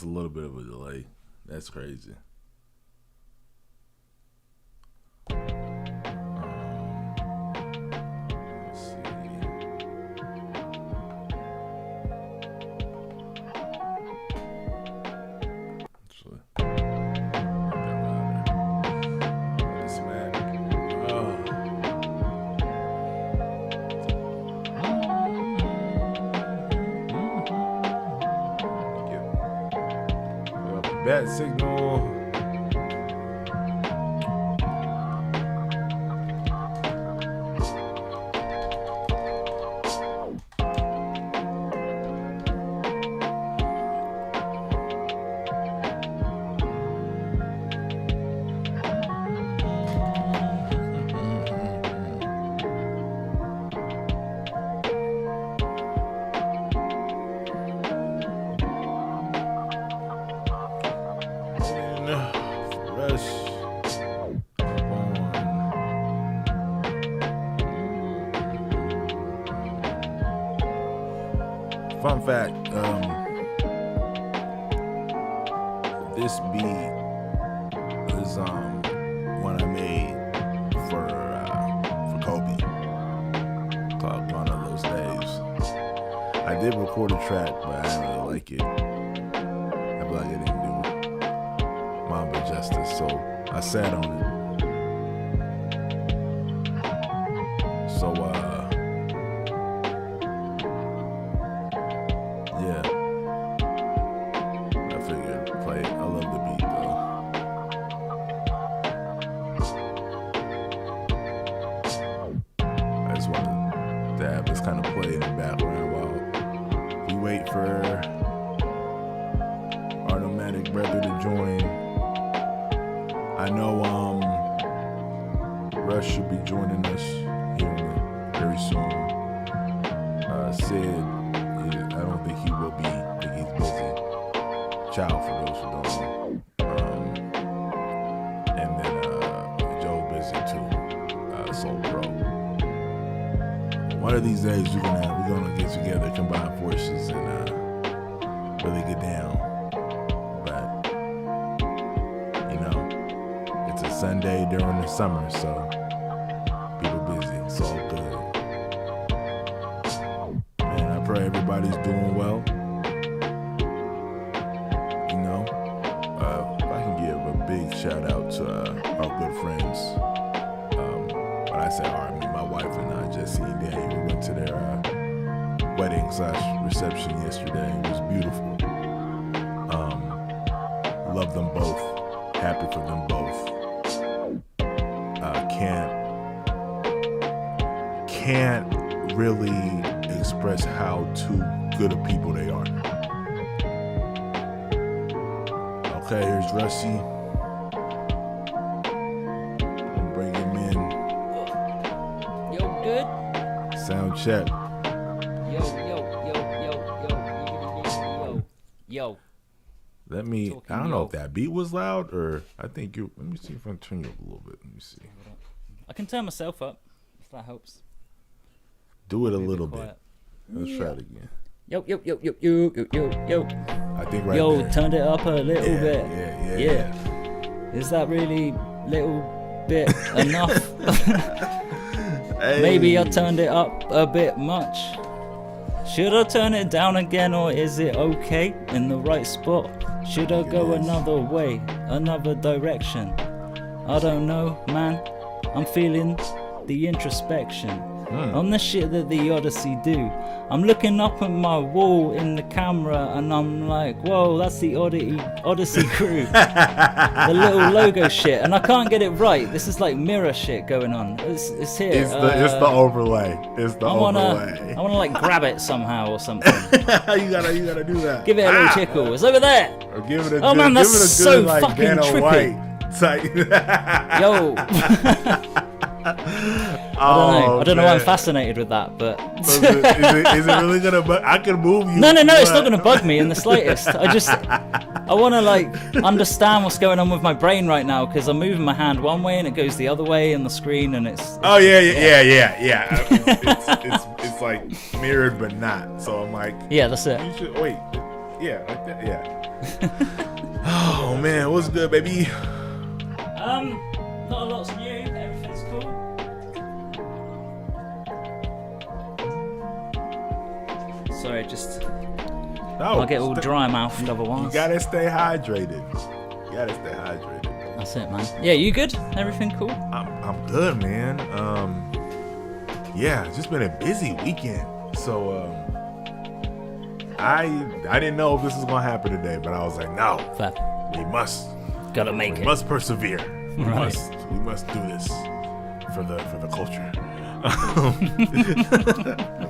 a little bit of a delay. That's crazy. Let's see. Actually, this man. Bat signal. Fun fact, this beat is one I made for Kobe, called One of Those Days. I did record a track, but I didn't really like it. I feel like it didn't do Mamba justice, so I sat on it. So yeah, I figured play it. I love the beat though. I just wanted to have this kind of play in the background while we wait for our nomadic brother to join. I know Rush should be joining us here very soon. Sid, I don't think he will be. I think he's busy. Child, for those who don't know. And then Joe busy too. Soul Pro. One of these days we're gonna get together, combine forces, and really get down. But you know, it's a Sunday during the summer, so people busy. It's all good. Man, I pray everybody's doing well. You know, if I can give a big shout out to our good friends. When I say our, I mean my wife and I, Jesse and Danny. We went to their wedding/reception yesterday. It was beautiful. Love them both. Happy for them both. Can't really express how too good of people they are. Okay, here's Rusty. Bring him in. Yo, good? Sound check. Yo. I don't know if that beat was loud or let me see if I can turn you up a little bit. Let me see. I can turn myself up, if that helps. Do it a little bit. Let's try it again. Yo. I think right Yo, there. turned it up a little bit. Yeah. Is that really little bit enough? Hey. Maybe I turned it up a bit much. Should I turn it down again, or is it okay in the right spot? Should I go another way, another direction? I don't know, man. I'm feeling the introspection on the shit that the Odyssey do. I'm looking up at my wall in the camera and I'm like, whoa, that's the Odyssey crew. The little logo shit, and I can't get it right. This is like mirror shit going on. It's here. It's the overlay. I wanna like grab it somehow or something. you gotta do that. Give it a little tickle. It's over there. Or give it a Oh good, man, that's give it a good, so like, fucking Vanna trippy. White type. Yo. I don't know why I'm fascinated with that, but is it really gonna bug? I can move you. No, it's not gonna bug me in the slightest. I want to like understand what's going on with my brain right now, because I'm moving my hand one way and it goes the other way in the screen, and it's yeah. It's like mirrored but not. So I'm like, yeah, that's it. You should wait. Yeah, like that. Yeah. Oh man, what's good, baby? Not a lot's new. Everything's cool. Sorry, just I'll get all dry mouthed otherwise. You gotta stay hydrated. That's it, man. Yeah, you good? Everything cool? I'm good, man. Yeah, it's just been a busy weekend. So I didn't know if this was gonna happen today, but I was like, no, Fair. we must make it. must persevere. Right. We must do this for the culture.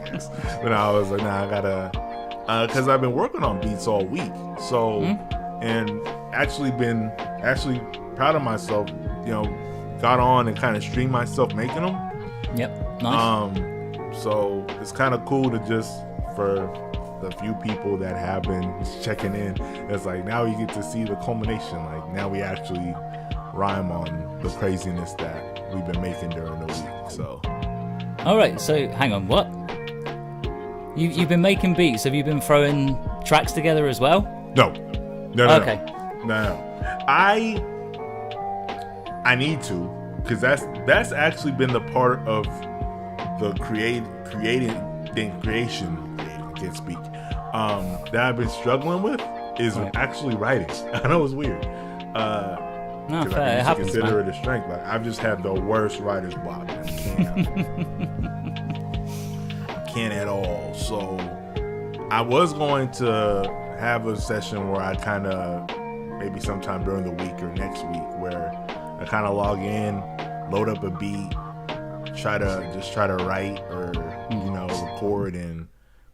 Yes. But I was like, nah, I gotta, because I've been working on beats all week. So, and actually proud of myself. You know, got on and kind of streamed myself making them. Yep. Nice. So it's kind of cool to just, for the few people that have been checking in, it's like now you get to see the culmination. Like now we actually rhyme on the craziness that we've been making during the week. So. All right. So hang on. What? You've been making beats. Have you been throwing tracks together as well? No. Okay. No. I need to, because that's actually been the part of the creation. I can't speak. That I've been struggling with is actually writing. I know it's weird. No, fair. I It happens, consider man. it a strength. Like I've just had the worst writer's block. I can't at all. So I was going to have a session where I kind of, maybe sometime during the week or next week, where I kind of log in, load up a beat, try to write or record and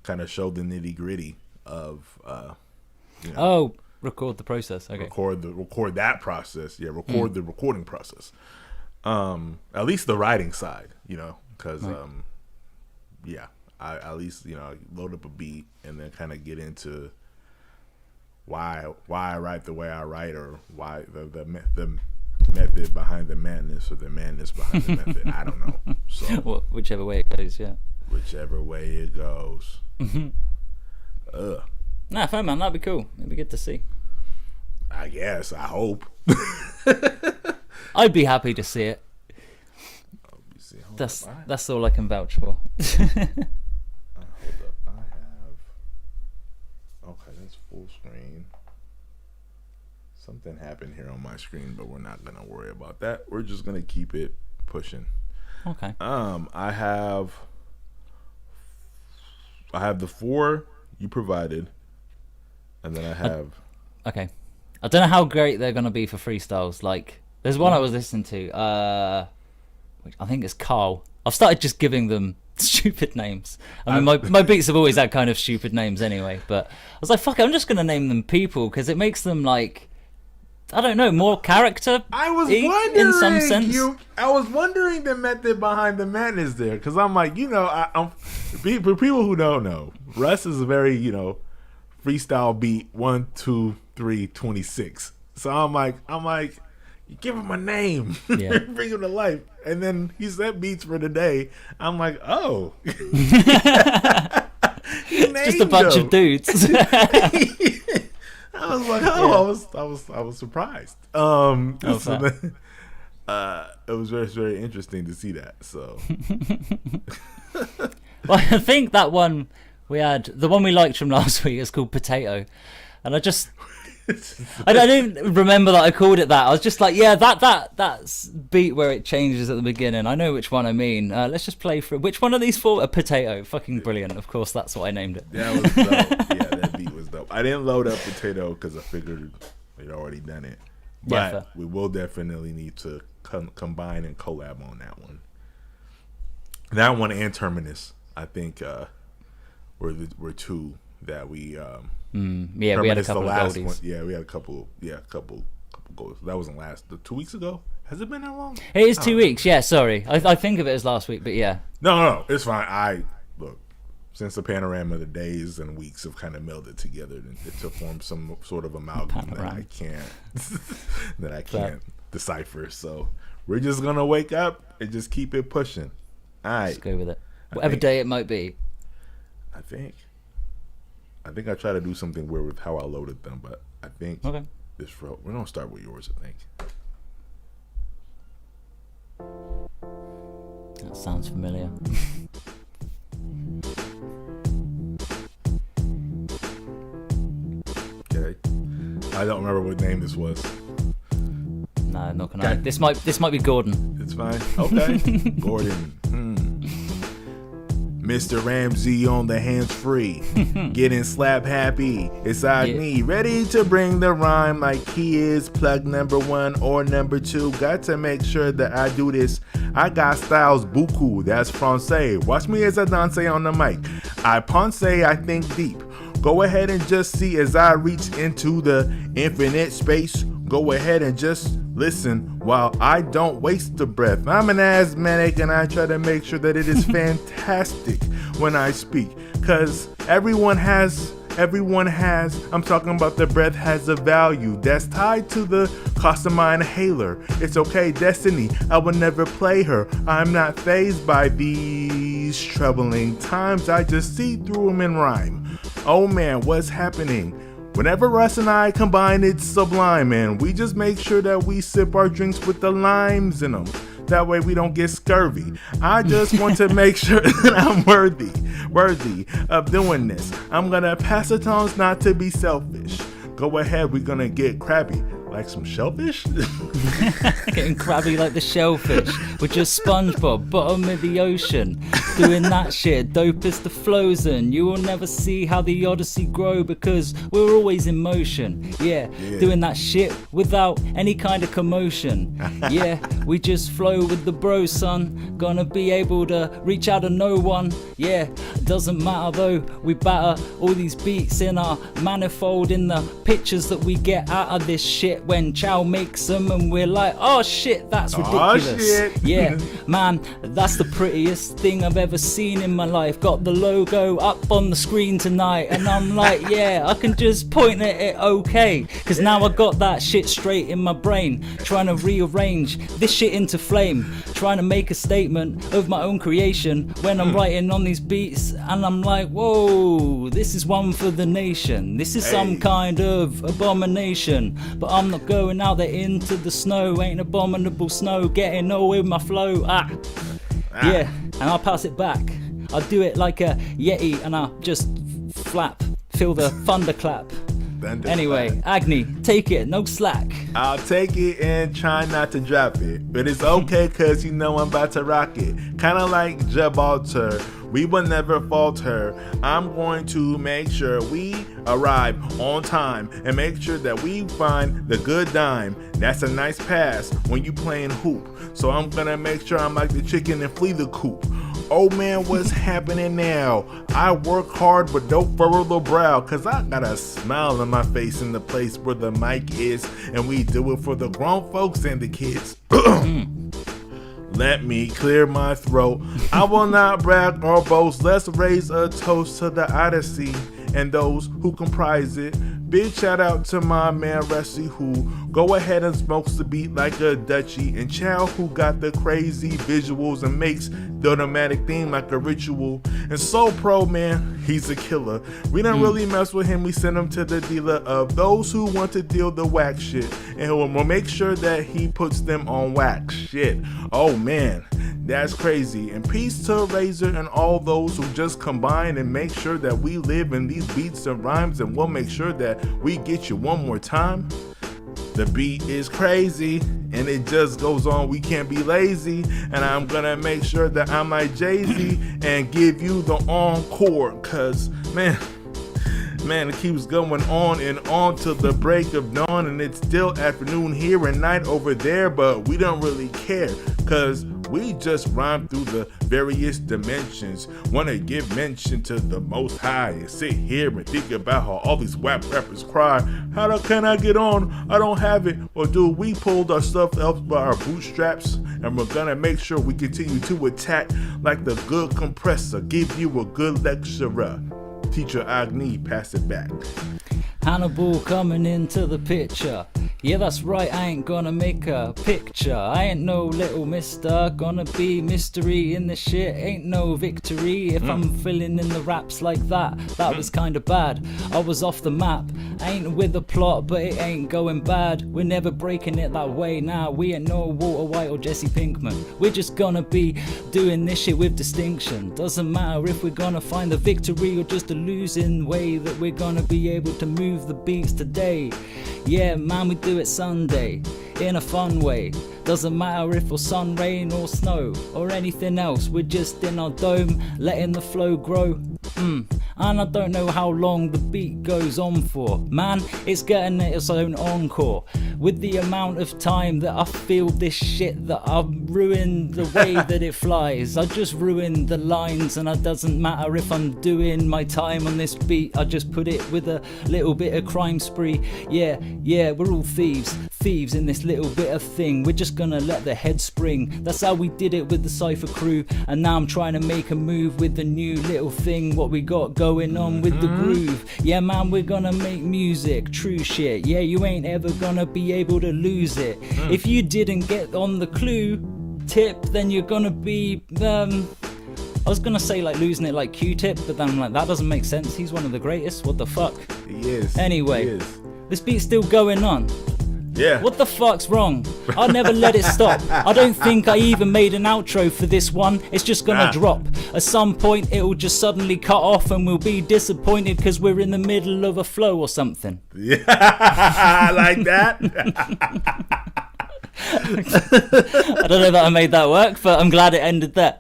kind of show the nitty gritty of record the process. Okay. Record that process. Yeah, record the recording process. At least the writing side, because I at least load up a beat and then kind of get into why I write the way I write, or why the method behind the madness, or the madness behind the method. I don't know. So Whichever way it goes, yeah. Whichever way it goes. Nah, fair, man. That'd be cool. It'd be good to see. I guess. I hope. I'd be happy to see it. That's all I can vouch for. Hold up. I have. Okay, that's full screen. Something happened here on my screen, but we're not gonna worry about that. We're just gonna keep it pushing. Okay. I have the 4 you provided, and then I have. Okay. I don't know how great they're gonna be for freestyles. Like, there's one I was listening to. Which I think it's Carl. I've started just giving them stupid names. I mean, my beats have always had kind of stupid names anyway. But I was like, fuck it, I'm just gonna name them people, because it makes them, like, I don't know, more character. I was wondering in some sense. I was wondering the method behind the madness there, because I'm like, I'm for people who don't know, Russ is a very freestyle beat 1, 2, 3, 26. So I'm like, you give him a name, bring him to life, and then he said beats for today. I'm like, oh, just a bunch of dudes. I was like, I was surprised. So then, it was very, very interesting to see that. So, well, I think that one we had, the one we liked from last week, is called Potato, and I didn't remember that I called it that. I was just like, yeah, that's beat where it changes at the beginning. I know which one I mean. Let's just play for which one of these 4? A Potato. Fucking brilliant. Of course, that's what I named it. That was dope. Yeah, that beat was dope. I didn't load up Potato because I figured we'd already done it. But we will definitely need to combine and collab on that one. That one and Terminus, I think, were 2 that we. We had a couple of goldies. One, we had a couple goals. That wasn't 2 weeks ago. Has it been that long? It is 2 weeks. Yeah, sorry. I think of it as last week, but yeah. No, it's fine. Look, since the panorama, the days and weeks have kind of melded together to form some sort of amalgam that I can't decipher. So we're just gonna wake up and just keep it pushing. All right, let's go with it. Whatever day it might be. I think. I think I tried to do something weird with how I loaded them, but I think Okay. this flow. We're gonna start with yours, I think. That sounds familiar. Okay. I don't remember what name this was. No, not gonna. Okay. This might be Gordon. It's fine. Okay. Gordon. Mr. Ramsey on the hands free. Getting slap happy. It's Agni. Ready to bring the rhyme like he is plug number 1 or number 2. Got to make sure that I do this. I got styles beaucoup. That's Francais. Watch me as I dance on the mic. I ponce, I think deep. Go ahead and just see as I reach into the infinite space. Go ahead and just listen while I don't waste the breath. I'm an asthmatic and I try to make sure that it is fantastic when I speak. Cause everyone has, I'm talking about the breath has a value that's tied to the cost of my inhaler. It's okay, destiny, I will never play her. I'm not fazed by these troubling times. I just see through them in rhyme. Oh man, what's happening? Whenever Russ and I combine, it's sublime, and we just make sure that we sip our drinks with the limes in them. That way we don't get scurvy. I just want to make sure that I'm worthy of doing this. I'm gonna pass the tones not to be selfish. Go ahead, we're gonna get crabby. Like some shellfish? Getting crabby like the shellfish. We're just SpongeBob, bottom of the ocean. Doing that shit, dope as the Frozen. You will never see how the Odyssey grow because we're always in motion. Yeah, doing that shit without any kind of commotion. Yeah, we just flow with the bro, son. Gonna be able to reach out to no one. Yeah, doesn't matter though. We batter all these beats in our manifold in the pictures that we get out of this shit when Chow makes them and we're like, oh shit, that's ridiculous. Oh, shit. Yeah, man, that's the prettiest thing I've ever seen in my life. Got the logo up on the screen tonight and I'm like, yeah, I can just point at it okay. Cause now I got that shit straight in my brain. Trying to rearrange this shit into flame. Trying to make a statement of my own creation when I'm writing on these beats and I'm like, whoa, this is one for the nation. This is some kind of abomination. But I'm not going out there into the snow. Ain't abominable snow getting nowhere with my flow. Yeah, and I'll pass it back. I'll do it like a Yeti and I'll just flap, feel the thunderclap. Anyway, Agni, take it, no slack. I'll take it and try not to drop it. But it's okay cause you know I'm about to rock it. Kinda like Gibraltar, we will never falter. I'm going to make sure we arrive on time and make sure that we find the good dime. That's a nice pass when you playing hoop. So I'm gonna make sure I'm like the chicken and flee the coop. Oh man, what's happening now? I work hard but don't furrow the brow, cause I got a smile on my face in the place where the mic is, and we do it for the grown folks and the kids. Let me clear my throat. I will not brag or boast. Let's raise a toast to the Odyssey and those who comprise it. Big shout out to my man Rusty who go ahead and smokes the beat like a Dutchie, and Chow who got the crazy visuals and makes the automatic theme like a ritual. And So Pro, man, he's a killer. We don't really mess with him, we send him to the dealer of those who want to deal the whack shit, and we'll make sure that he puts them on wax shit. Oh man, that's crazy. And peace to Razor and all those who just combine and make sure that we live in these beats and rhymes, and we'll make sure that we get you one more time. The beat is crazy and it just goes on, we can't be lazy, and I'm gonna make sure that I'm like Jay-Z and give you the encore, cause man, it keeps going on and on till the break of dawn, and it's still afternoon here and night over there, but we don't really care cause we just rhyme through the various dimensions. Wanna give mention to the Most High and sit here and think about how all these whack rappers cry. How can I get on? I don't have it. Or do we pulled our stuff up by our bootstraps? And we're gonna make sure we continue to attack like the good compressor. Give you a good lecturer. Teacher Agni, pass it back. Hannibal coming into the picture. Yeah, that's right, I ain't gonna make a picture. I ain't no little mister. Gonna be mystery in this shit, ain't no victory. If I'm filling in the raps like that, that was kinda bad. I was off the map, ain't with the plot, but it ain't going bad. We're never breaking it that way now. We ain't no Walter White or Jesse Pinkman. We're just gonna be doing this shit with distinction. Doesn't matter if we're gonna find the victory or just a losing way, that we're gonna be able to move the beats today. Yeah, man, we do it Sunday in a fun way. Doesn't matter if it's sun, rain or snow or anything else. We're just in our dome, letting the flow grow. And I don't know how long the beat goes on for. Man, it's getting its own encore. With the amount of time that I feel this shit, that I've ruined the way that it flies. I just ruined the lines, and it doesn't matter if I'm doing my time on this beat. I just put it with a little bit of crime spree. Yeah, we're all thieves in this little bit of thing. We're just gonna let the head spring. That's how we did it with the Cypher crew. And now I'm trying to make a move with the new little thing. What we got going on with the groove. Yeah, man, we're gonna make music, true shit. Yeah, you ain't ever gonna be able to lose it. If you didn't get on the clue tip, then you're gonna be I was gonna say like losing it like Q-Tip, but then I'm like, that doesn't make sense. He's one of the greatest. What the fuck? He is. Anyway, He is. this beat's still going on. Yeah. What the fuck's wrong? I'll never let it stop. I don't think I even made an outro for this one. It's just gonna drop. At some point it'll just suddenly cut off and we'll be disappointed because we're in the middle of a flow or something. Yeah, I like that. I don't know that I made that work, but I'm glad it ended there.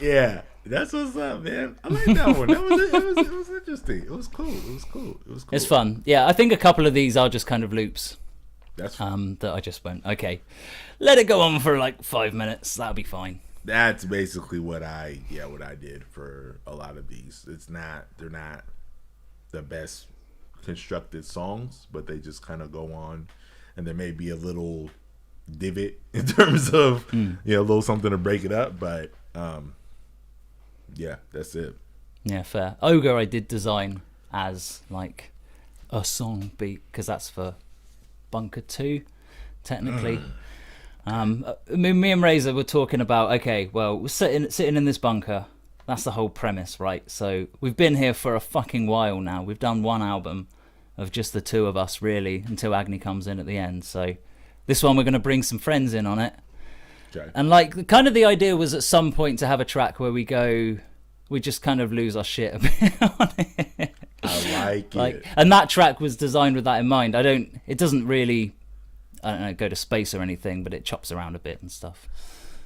Yeah, that's what's up, man. I like that one. It was interesting. It was cool. It's fun. Yeah, I think a couple of these are just kind of loops. That's That I just went, okay, let it go on for like 5 minutes. That'll be fine. That's basically what I did for a lot of these. They're not the best constructed songs, but they just kind of go on, and there may be a little divot in terms of a little something to break it up, but yeah, that's it. Yeah, fair. Ogre I did design as like a song beat, because that's for Bunker 2 technically. Me and Razor were talking about, okay, well, we're sitting in this bunker. That's the whole premise, right? So we've been here for a fucking while now. We've done one album of just the two of us, really, until Agni comes in at the end. So this one we're going to bring some friends in on it. Okay. And like kind of the idea was at some point to have a track where we just kind of lose our shit a bit on it. I like it. And that track was designed with that in mind. It doesn't really, I don't know, go to space or anything, but it chops around a bit and stuff.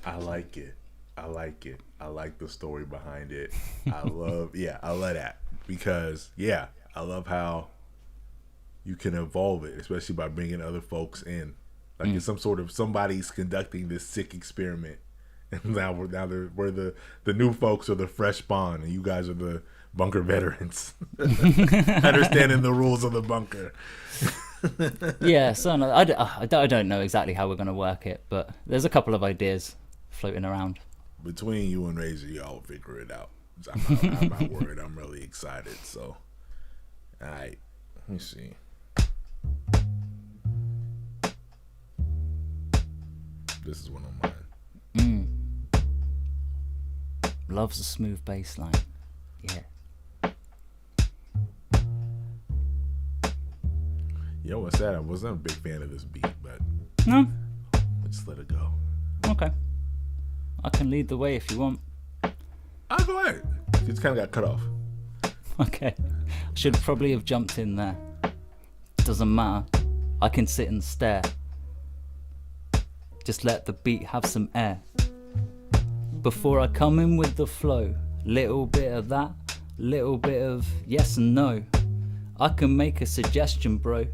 I like it. I like the story behind it. I love that, because I love how you can evolve it, especially by bringing other folks in. Like it's some sort of, somebody's conducting this sick experiment, and now we're the new folks are the fresh spawn, and you guys are the bunker veterans, understanding the rules of the bunker. Yeah, so no, I don't know exactly how we're going to work it, but there's a couple of ideas floating around. Between you and Razor, y'all figure it out. I'm not worried. I'm really excited. So, all right, let me see. This is one of mine. Loves a smooth bass line. Yeah. Yo, what's that? I wasn't a big fan of this beat, but No? let's let it go. Okay. I can lead the way if you want. I'll go ahead. It's kind of got cut off. Okay. I should probably have jumped in there. Doesn't matter. I can sit and stare. Just let the beat have some air. Before I come in with the flow, little bit of that, little bit of yes and no. I can make a suggestion, bro,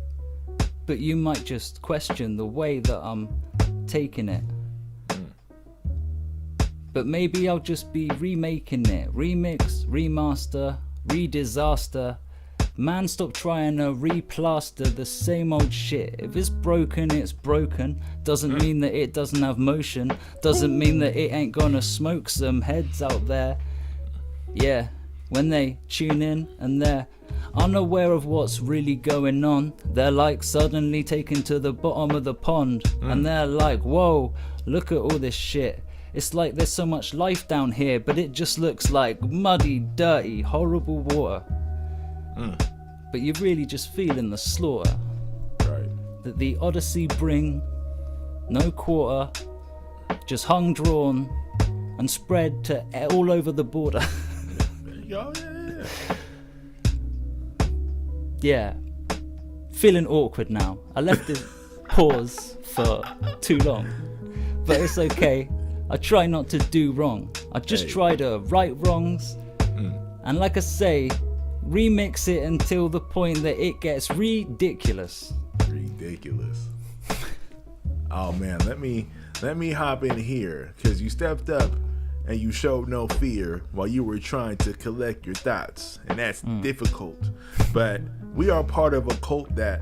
but you might just question the way that I'm taking it. But maybe I'll just be remaking it. Remix, remaster, re-disaster. Man, stop trying to replaster the same old shit. If it's broken, it's broken. Doesn't mean that it doesn't have motion. Doesn't mean that it ain't gonna smoke some heads out there. Yeah, when they tune in and they're unaware of what's really going on. They're like suddenly taken to the bottom of the pond, and they're like, whoa, look at all this shit. It's like there's so much life down here, but it just looks like muddy, dirty, horrible water. But you're really just feeling the slaughter that the Odyssey bring. No quarter, just hung, drawn, and spread to all over the border. There you go. Yeah. Feeling awkward now. I left it pause for too long, but it's okay. I try not to do wrong. I just try to right wrongs, and like I say, remix it until the point that it gets ridiculous. Oh man, let me hop in here, because you stepped up and you showed no fear while you were trying to collect your thoughts, and that's difficult. But we are part of a cult that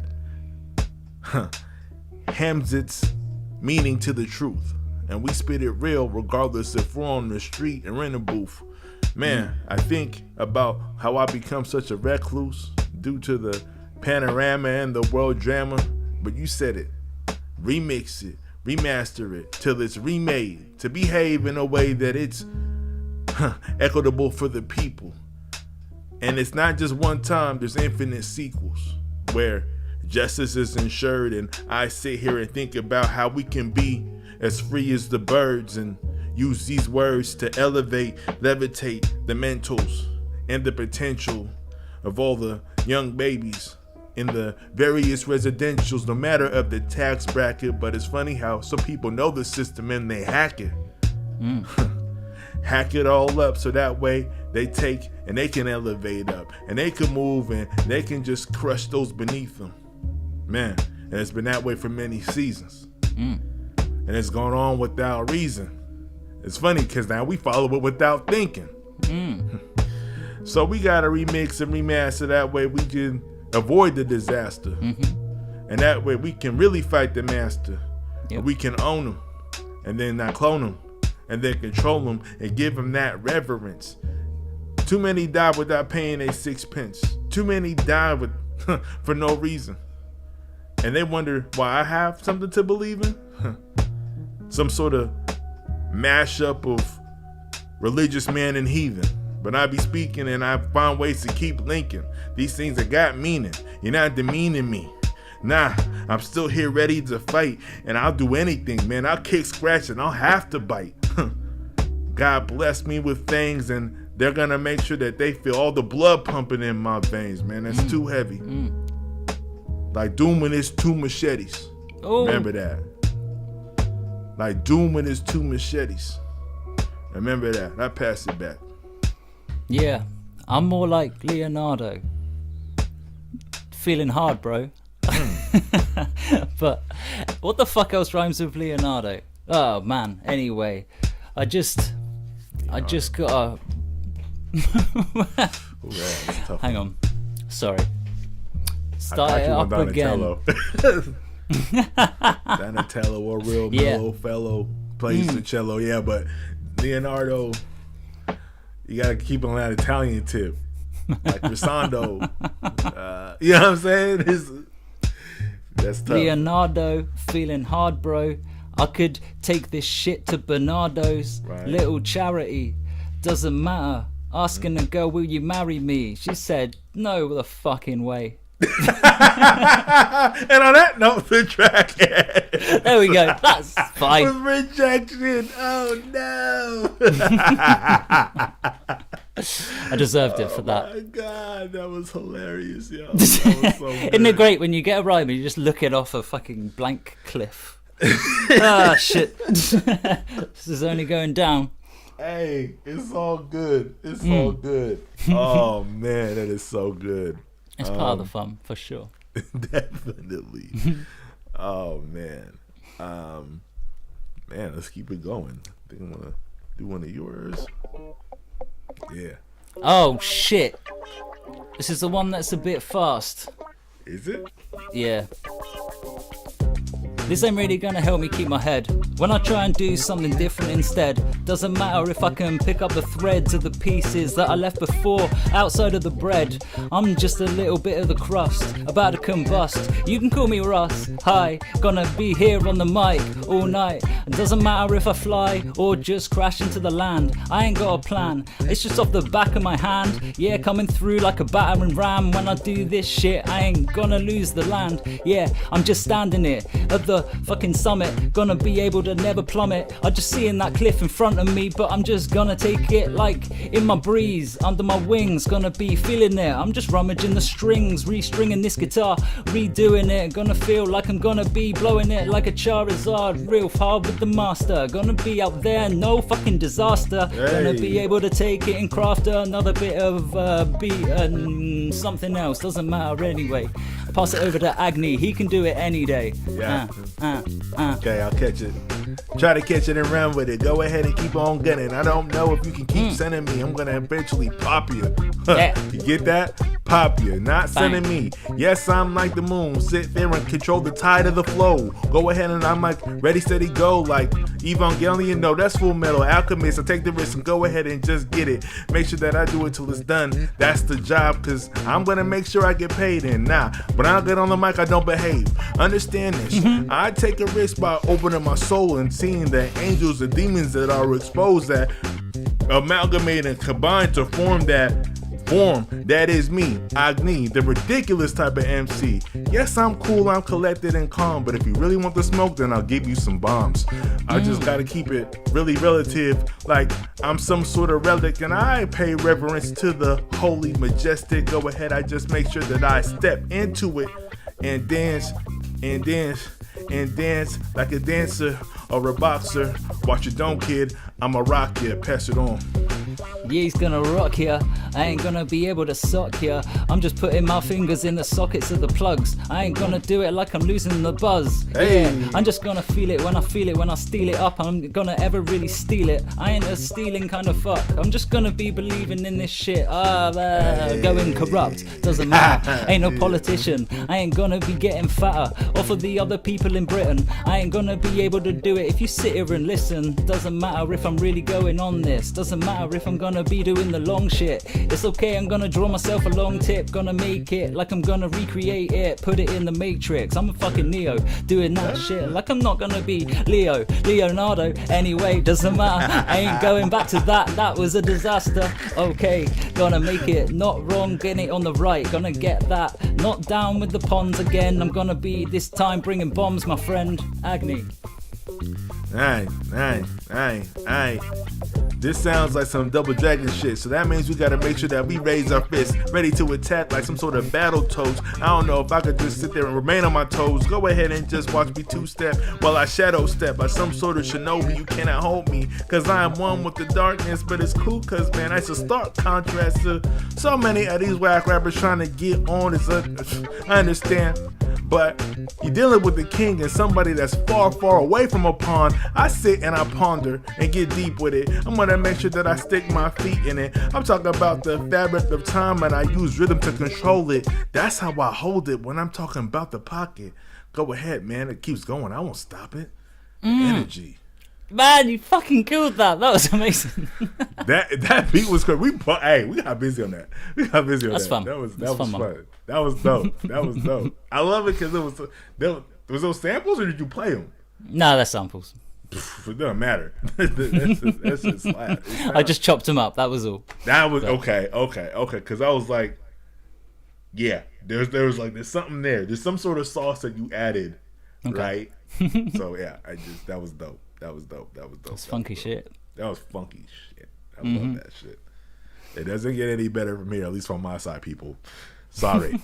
hems its meaning to the truth, and we spit it real regardless if we're on the street or in a booth. Man, I think about how I become such a recluse due to the panorama and the world drama, but you said it. Remix it, remaster it, till it's remade, to behave in a way that it's equitable for the people. And it's not just one time, there's infinite sequels where justice is ensured, and I sit here and think about how we can be as free as the birds and use these words to elevate, levitate the mentals and the potential of all the young babies in the various residentials, no matter of the tax bracket. But it's funny how some people know the system and they hack it. Hack it all up so that way they take and they can elevate up and they can move and they can just crush those beneath them. Man, and it's been that way for many seasons. And it's gone on without reason. It's funny because now we follow it without thinking. So we gotta remix and remaster, that way we can avoid the disaster. And that way we can really fight the master. We can own him and then not clone him and then control him and give him that reverence. Too many die without paying a sixpence. Too many die with for no reason. And they wonder why I have something to believe in. Some sort of mashup of religious man and heathen. But I be speaking and I find ways to keep linking these things that got meaning. You're not demeaning me. Nah, I'm still here ready to fight, and I'll do anything, man. I'll kick, scratch, and I'll have to bite. God bless me with things, and they're gonna make sure that they feel all the blood pumping in my veins, man. That's too heavy. Like Doom and his two machetes. Remember that. Like Doom and his two machetes. Remember that. I pass it back. Yeah, I'm more like Leonardo. Feeling hard, bro. But what the fuck else rhymes with Leonardo? Oh man. Anyway, I just gotta. Hang on. Sorry. Start it up again. Donatello, a real mellow fellow, plays the cello. Yeah, but Leonardo, you gotta keep on that Italian tip, like Risando. You know what I'm saying? That's tough. Leonardo, feeling hard, bro. I could take this shit to Bernardo's little charity. Doesn't matter. Asking a girl, will you marry me? She said, no, the fucking way. And on that note, the track there we go. That's fine. With rejection. Oh no. I deserved it for that. Oh my god, that was hilarious, yo. That was so good. Isn't it great when you get a rhyme and you just look it off a fucking blank cliff? Ah, shit. This is only going down. Hey, it's all good. It's all good. Oh man, that is so good. It's part of the fun, for sure. Definitely. Oh man. Man, let's keep it going. I think I'm gonna do one of yours. Yeah. Oh shit. This is the one that's a bit fast. Is it? Yeah. This ain't really gonna help me keep my head. When I try and do something different instead, doesn't matter if I can pick up the threads of the pieces that I left before outside of the bread. I'm just a little bit of the crust, about to combust. You can call me Russ. Hi, gonna be here on the mic all night. Doesn't matter if I fly or just crash into the land. I ain't got a plan, it's just off the back of my hand. Yeah, coming through like a battering ram. When I do this shit, I ain't gonna lose the land. Yeah, I'm just standing here at the fucking summit, gonna be able to never plummet. I just seeing that cliff in front of me, but I'm just gonna take it like in my breeze, under my wings, gonna be feeling it. I'm just rummaging the strings, restringing this guitar, redoing it. Gonna feel like I'm gonna be blowing it like a Charizard, real hard with the master. Gonna be out there, no fucking disaster. Gonna be able to take it and craft another bit of beat and something else, doesn't matter anyway. Pass it over to Agni, he can do it any day. Yeah. Okay, I'll catch it. Try to catch it and run with it. Go ahead and keep on gunning. I don't know if you can keep sending me. I'm gonna eventually pop you. You get that? Pop you. Not sending me. Yes, I'm like the moon. Sit there and control the tide of the flow. Go ahead and I'm like ready, steady, go. Like Evangelion. No, that's Full Metal Alchemist. I take the risk and go ahead and just get it. Make sure that I do it till it's done. That's the job, cause I'm gonna make sure I get paid. And nah, when I get on the mic, I don't behave. Understand this. I take a risk by opening my soul and seeing the angels and demons that are exposed, that amalgamate and combine to form that is me, Agni, the ridiculous type of MC. Yes, I'm cool, I'm collected and calm, but if you really want the smoke, then I'll give you some bombs. I just gotta keep it really relative, like I'm some sort of relic, and I pay reverence to the holy, majestic. Go ahead, I just make sure that I step into it and dance and dance and dance like a dancer or a boxer. Watch your dome, kid, I'ma rock ya, pass it on. Yeah, he's gonna rock ya. I ain't gonna be able to sock ya. I'm just putting my fingers in the sockets of the plugs. I ain't gonna do it like I'm losing the buzz. Yeah, I'm just gonna feel it when I steal it up. I'm gonna ever really steal it. I ain't a stealing kind of fuck. I'm just gonna be believing in this shit. Going corrupt, doesn't matter. Ain't no politician. I ain't gonna be getting fatter off of the other people in Britain. I ain't gonna be able to do it if you sit here and listen. Doesn't matter if I'm really going on this. Doesn't matter if I'm gonna be doing the long shit. It's okay, I'm gonna draw myself a long tip. Gonna make it like I'm gonna recreate it. Put it in the Matrix. I'm a fucking Neo doing that shit like I'm not gonna be Leonardo. Anyway, doesn't matter. I ain't going back to that. That was a disaster. Okay, gonna make it not wrong, getting it on the right. Gonna get that. Not down with the ponds again. I'm gonna be this time bringing bombs, my friend. Agni. Aye. This sounds like some Double Dragon shit, so that means we gotta make sure that we raise our fists, ready to attack like some sort of battle toads. I don't know if I could just sit there and remain on my toes. Go ahead and just watch me two-step while I shadow step like some sort of shinobi. You cannot hold me, cause I am one with the darkness, but it's cool cause man, that's a stark contrast to so many of these whack rappers trying to get on. I understand, but you're dealing with the king and somebody that's far, far away from a pond. I sit and I ponder and get deep with it. I'm gonna make sure that I stick my feet in it. I'm talking about the fabric of time and I use rhythm to control it. That's how I hold it when I'm talking about the pocket. Go ahead, man. It keeps going. I won't stop it. Energy. Man, you fucking killed that. That was amazing. that beat was crazy. We got busy on that. That's fun. That was fun. That was dope. I love it because was those samples or did you play them? No, they're samples. It doesn't matter. That's just slap. I just chopped them up. That was all. That was okay. Because I was like, yeah, there's something there. There's some sort of sauce that you added, right? So yeah, that was dope. That's funky shit. That was funky shit. I love that shit. It doesn't get any better from here, at least from my side, people. Sorry.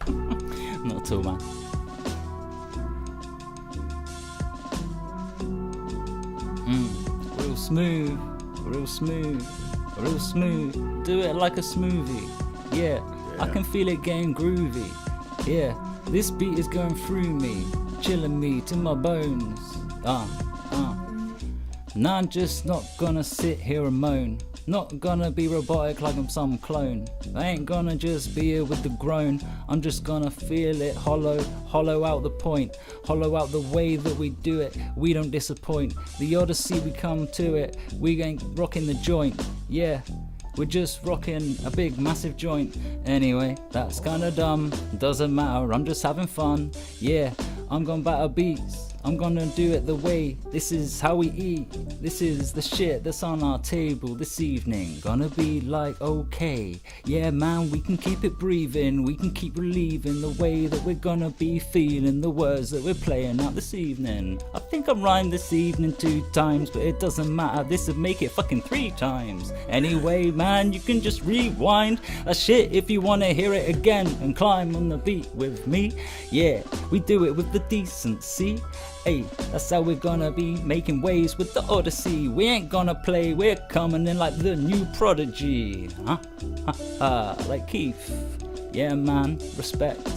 Not at all, man. Real smooth. Do it like a smoothie. Yeah, I can feel it getting groovy. Yeah, this beat is going through me, chilling me to my bones. Nah, I'm just not gonna sit here and moan. Not gonna be robotic like I'm some clone. I ain't gonna just be here with the groan. I'm just gonna feel it hollow out the point, hollow out the way that we do it. We don't disappoint. The Odyssey, we come to it. We ain't rocking the joint. Yeah, we're just rocking a big massive joint. Anyway, that's kinda dumb. Doesn't matter, I'm just having fun. Yeah, I'm gonna batter beats. I'm gonna do it the way, this is how we eat. This is the shit that's on our table this evening. Gonna be like, okay, yeah man, we can keep it breathing. We can keep relieving the way that we're gonna be feeling the words that we're playing out this evening. I think I rhymed this evening 2 times, but it doesn't matter, this would make it fucking 3 times. Anyway man, you can just rewind that shit if you wanna hear it again and climb on the beat with me. Yeah, we do it with the decency. Hey, that's how we're gonna be making waves with the Odyssey. We ain't gonna play, we're coming in like the new prodigy. Huh? Like Keith. Yeah man, respect.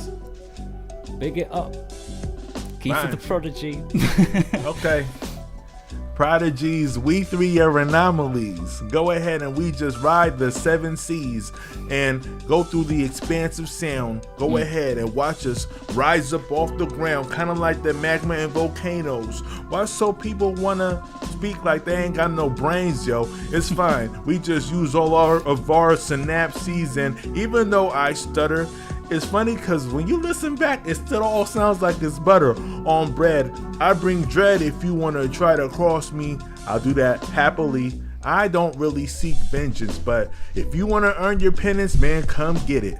Big it up. Keith for the prodigy. Okay. Prodigies, we 3 are anomalies. Go ahead and we just ride the 7 seas and go through the expansive sound. Go ahead and watch us rise up off the ground, kind of like the magma and volcanoes. Why so people wanna speak like they ain't got no brains, yo? It's fine. We just use all of our synapses, and even though I stutter, it's funny because when you listen back, it still all sounds like it's butter on bread. I bring dread if you want to try to cross me. I'll do that happily. I don't really seek vengeance, but if you want to earn your penance, man, come get it.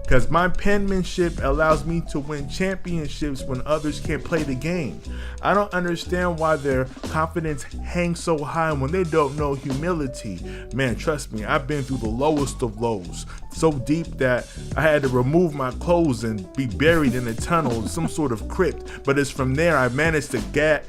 Because my penmanship allows me to win championships when others can't play the game. I don't understand why their confidence hangs so high when they don't know humility. Man, trust me, I've been through the lowest of lows. So deep that I had to remove my clothes and be buried in a tunnel, some sort of crypt. But it's from there I managed to get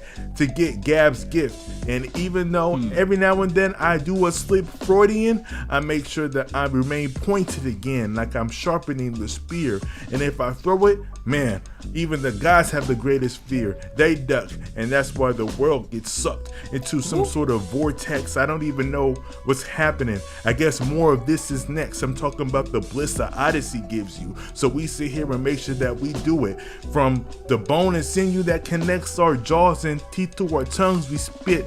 Gab's gift. And even though every now and then I do a slip Freudian, I make sure that I remain pointed again, like I'm sharpening the spear. And if I throw it, man, even the gods have the greatest fear. They duck, and that's why the world gets sucked into some sort of vortex. I don't even know what's happening. I guess more of this is next. I'm talking about the bliss the Odyssey gives you. So we sit here and make sure that we do it. From the bone and sinew that connects our jaws and teeth to our tongues, we spit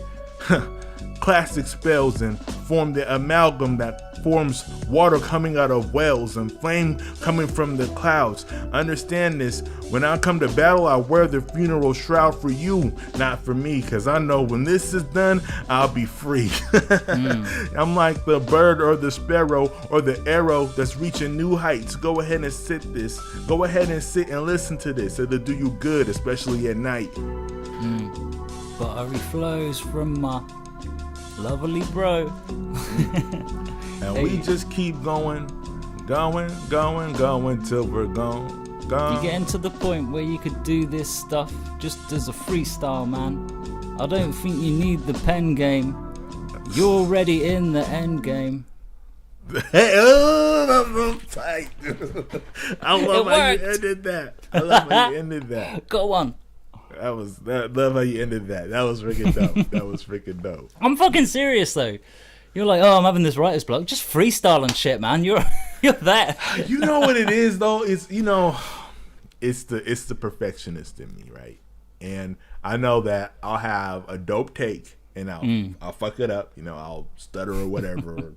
classic spells and form the amalgam that forms water coming out of wells and flame coming from the clouds. Understand this, when I come to battle, I wear the funeral shroud for you, not for me, because I know when this is done, I'll be free. I'm like the bird or the sparrow or the arrow that's reaching new heights. Go ahead and sit and listen to this. It'll do you good, especially at night. Buttery flows from my lovely bro. And we just keep going till we're gone. You're getting to the point where you could do this stuff just as a freestyle, man. I don't think you need the pen game. You're already in the end game. Hey, oh, that's so tight. I love how you ended that. Go on. I love how you ended that. That was freaking dope. I'm fucking serious though. You're like, oh, I'm having this writer's block. Just freestyle and shit, man. You're there. You know what it is though? It's the perfectionist in me, right? And I know that I'll have a dope take and I'll fuck it up. I'll stutter or whatever. Or,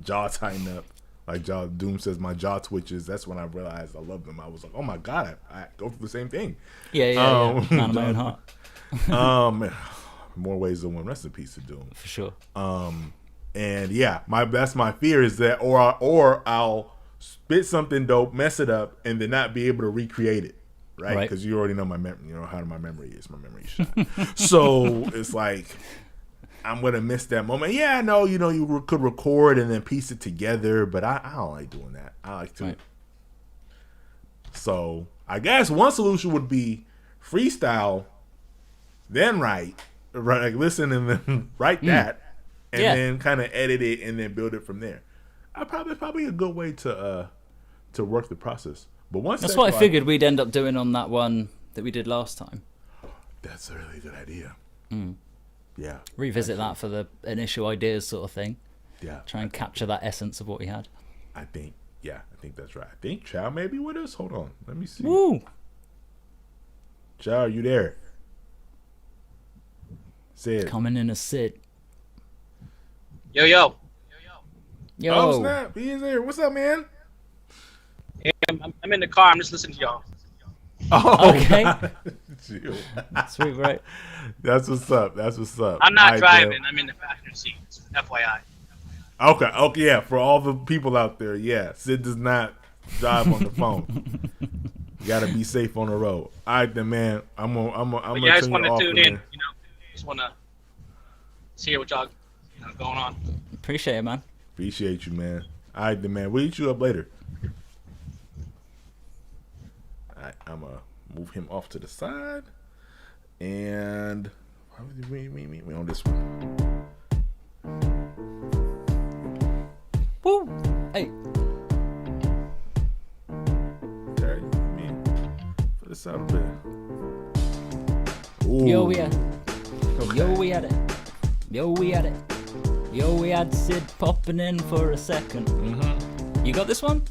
jaw tighten up. Like Doom says, my jaw twitches. That's when I realized I love them. I was like, oh my god, I go through the same thing. Yeah. Man of my own heart. More ways than one. Rest in peace to Doom. For sure. And yeah, that's my fear is that, or I'll spit something dope, mess it up, and then not be able to recreate it, right? Because you already know my memory. You know how my memory is. My memory is shot. So it's like I'm gonna miss that moment. Yeah, I know. You could record and then piece it together, but I don't like doing that. I like to. Right. So I guess one solution would be freestyle, then write, like listen and then write that, and then kind of edit it and then build it from there. Probably a good way to work the process. But that's what I figured we'd end up doing on that one that we did last time. That's a really good idea. Yeah. Revisit that for the initial ideas sort of thing. Yeah. Try and capture that essence of what we had. I think that's right. I think Chow may be with us. Hold on. Let me see. Woo! Chow, are you there? Sid. Coming in a Sid. Yo. Yo. Oh, snap. He is there. What's up, man? Hey, I'm in the car. I'm just listening to y'all. Oh, Okay. Chill. Sweet, right? That's what's up. That's what's up. I'm not All right, driving. man. I'm in the passenger seat. FYI. Okay, yeah. For all the people out there, yeah, Sid does not drive on the phone. You gotta be safe on the road. All right, then, man. I'm gonna I just turn want you to off. tune Man. in. Just want to see what y'all going on. Appreciate it, man. Appreciate you, man. All right, then, man. We'll eat you up later. All right, I'm gonna move him off to the side, and we on this one. Woo! Hey. Okay, put this out a bit. Ooh. Yo, we had it. Okay. Yo, we had it. Yo, we had Sid popping in for a second. Mm-hmm. You got this one?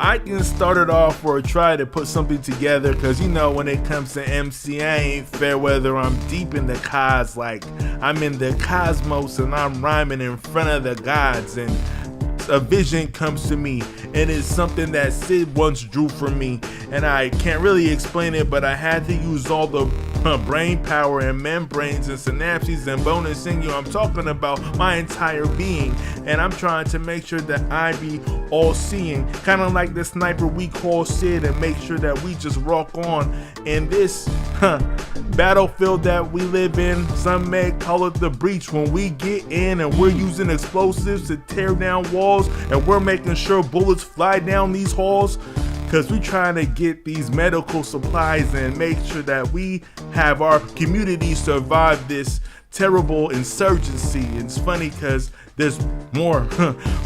I can start it off or try to put something together, because when it comes to MC, I ain't fair whether I'm deep in the cos, like I'm in the cosmos and I'm rhyming in front of the gods, and a vision comes to me, and it's something that Sid once drew for me, and I can't really explain it, but I had to use all the brain power and membranes and synapses and bonus in you. I'm talking about my entire being, and I'm trying to make sure that I be all seeing, kind of like the sniper we call Sid, and make sure that we just rock on in this battlefield that we live in. Some may call it the breach. When we get in and we're using explosives to tear down walls, and we're making sure bullets fly down these halls, because we're trying to get these medical supplies and make sure that we have our community survive this terrible insurgency. It's funny because there's more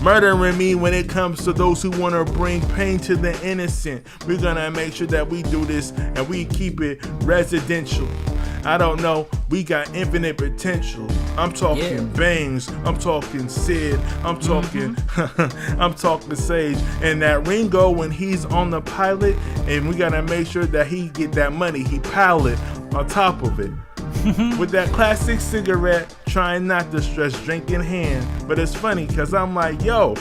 murder in me when it comes to those who want to bring pain to the innocent. We're gonna make sure that we do this and we keep it residential. I don't know, we got infinite potential. I'm talking bangs, I'm talking Sid, I'm talking I'm talking Sage, and that Ringo when he's on the pilot, and we gotta make sure that he get that money, he pile it on top of it. With that classic cigarette, trying not to stress, drink in hand. But it's funny because I'm like, yo,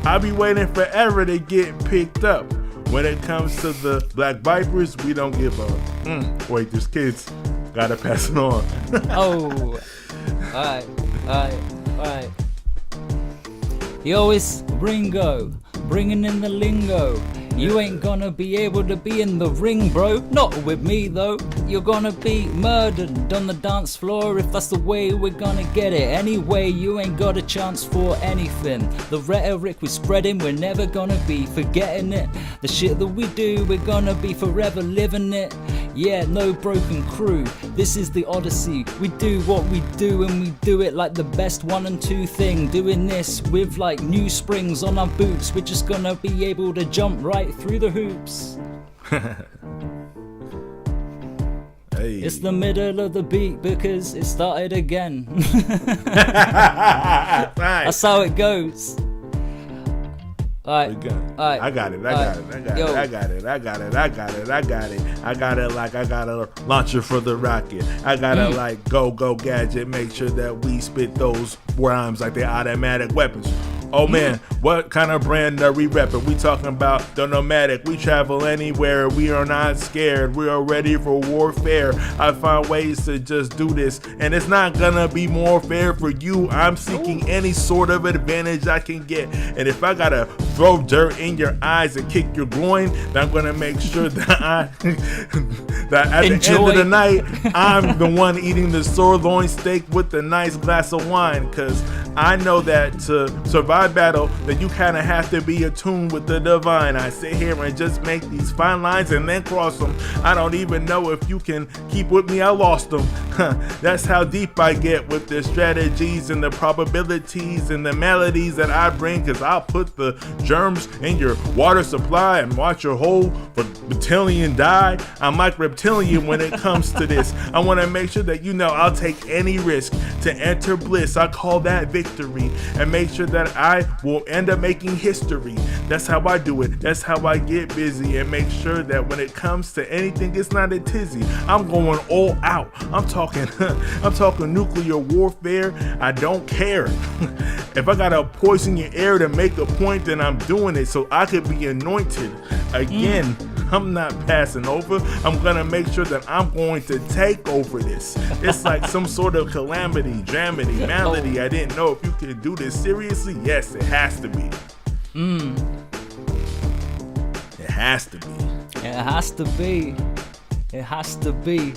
I be waiting forever to get picked up. When it comes to the Black Vipers, we don't give up. Wait, there's kids. Gotta pass it on. Oh. Alright. Yo, it's Ringo, bringing in the lingo. You ain't gonna be able to be in the ring, bro. Not with me, though. You're gonna be murdered on the dance floor if that's the way we're gonna get it. Anyway, you ain't got a chance for anything. The rhetoric we're spreading, we're never gonna be forgetting it. The shit that we do, we're gonna be forever living it. Yeah, no broken crew. This is the Odyssey. We do what we do, and we do it like the best 1 and 2 thing. Doing this with like new springs on our boots. We're just gonna be able to jump right through the hoops. Hey. It's the middle of the beat because it started again. That's how it goes. Alright, I got it like I got a launcher for the rocket. I got to like go gadget, make sure that we spit those rhymes like they're automatic weapons. Oh man, what kind of brand are we repping? We talking about the nomadic. We travel anywhere. We are not scared. We are ready for warfare. I find ways to just do this, and it's not gonna be more fair for you. I'm seeking any sort of advantage I can get, and if I gotta throw dirt in your eyes and kick your groin, then I'm gonna make sure that that at the end of the night, I'm the one eating the sirloin steak with a nice glass of wine, cause I know that to survive battle, that you kind of have to be attuned with the divine. I sit here and just make these fine lines and then cross them. I don't even know if you can keep with me, I lost them. That's how deep I get with the strategies and the probabilities and the melodies that I bring, cause I'll put the germs in your water supply and watch your whole battalion die. I'm like reptilian when it comes to this. I want to make sure that you know I'll take any risk to enter bliss. I call that victory, and make sure that I will end up making history. That's how I do it. That's how I get busy and make sure that when it comes to anything, it's not a tizzy. I'm going all out. I'm talking nuclear warfare. I don't care. If I gotta poison your air to make a point, then I'm doing it so I could be anointed again. I'm not passing over. I'm gonna make sure that I'm going to take over this. It's like some sort of calamity, dramedy, malady. I didn't know if you could do this seriously. Yes, it has to be. It has to be. It has to be. It has to be.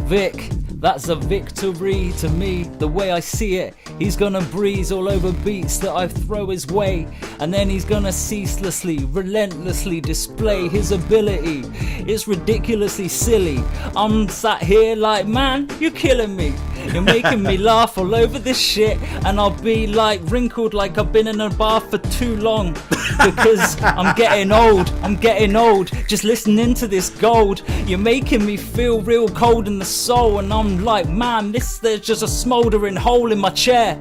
Vic, that's a victory to me, the way I see it. He's gonna breeze all over beats that I throw his way, and then he's gonna ceaselessly, relentlessly display his ability. It's ridiculously silly. I'm sat here like, man, you're killing me. You're making me laugh all over this shit, and I'll be like wrinkled like I've been in a bath for too long, because I'm getting old. Just listening to this gold. You're making me feel real cold in the soul, and I'm like, man, there's just a smouldering hole in my chair.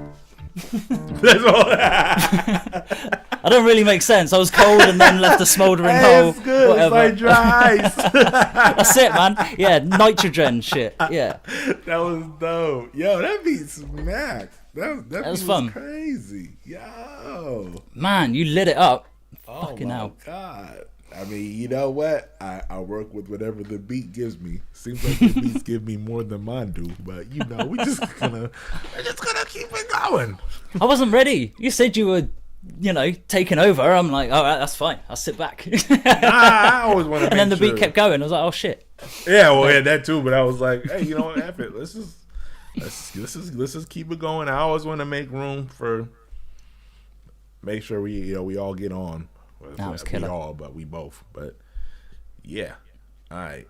That's all. I don't really make sense. I was cold and then left a smouldering hole. It's good. Whatever. It's like dry ice. That's it, man. Yeah, nitrogen shit. Yeah. That was dope. Yo, that beat smacked. That was beat fun. Was crazy. Yo. Man, you lit it up. Oh Fucking my hell. God. I mean, you know what? I work with whatever the beat gives me. Seems like the beats give me more than mine do, but you know, we're just gonna keep it going. I wasn't ready. You said you were, taking over. I'm like, all right, that's fine. I'll sit back. I always want to. And then the beat kept going. I was like, oh shit. Yeah, well, yeah, that too. But I was like, hey, you know what? F it. Let's just keep it going. I always want to make room for. Make sure we all get on. That was killer. We all, but we both. But yeah, all right.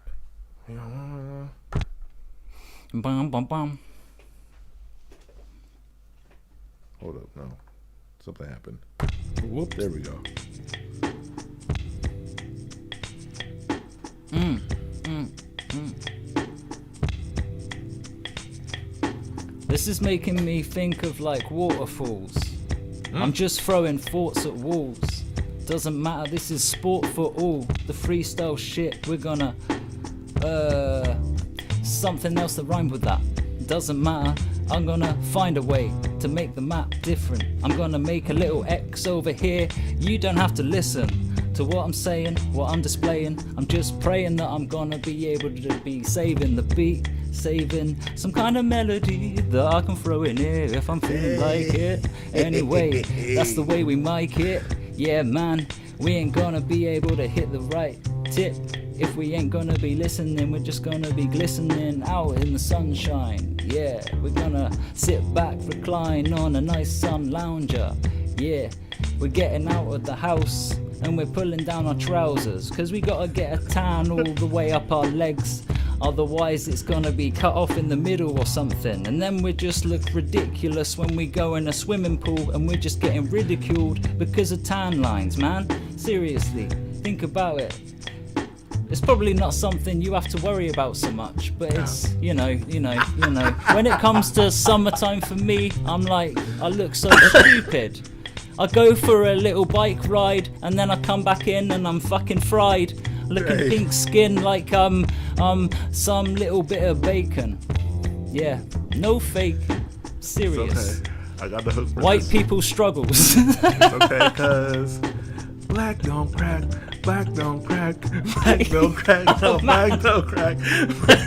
Bum, bum, bum. Hold up, no, something happened. Whoop, there we go. This is making me think of like waterfalls. I'm just throwing thoughts at walls. Doesn't matter, this is sport for all. The freestyle shit, we're gonna something else that rhymed with that. Doesn't matter, I'm gonna find a way to make the map different. I'm gonna make a little X over here. You don't have to listen to what I'm saying, what I'm displaying. I'm just praying that I'm gonna be able to be saving the beat, saving some kind of melody that I can throw in here if I'm feeling like it. Anyway, that's the way we mic it. Yeah, man, we ain't gonna be able to hit the right tip if we ain't gonna be listening. We're just gonna be glistening out in the sunshine. Yeah, we're gonna sit back, recline on a nice sun lounger. Yeah, we're getting out of the house and we're pulling down our trousers, cause we gotta get a tan all the way up our legs. Otherwise it's gonna be cut off in the middle or something, and then we just look ridiculous when we go in a swimming pool and we're just getting ridiculed because of tan lines, man. Seriously, think about it. It's probably not something you have to worry about so much, but it's, you know, when it comes to summertime for me, I'm like, I look so stupid. I go for a little bike ride and then I come back in and I'm fucking fried. Looking pink skin like some little bit of bacon. Yeah, no fake. Serious. Okay. I got the hook for White this. people struggles. It's okay, cause black don't crack, black don't crack, black don't crack, no, black don't crack,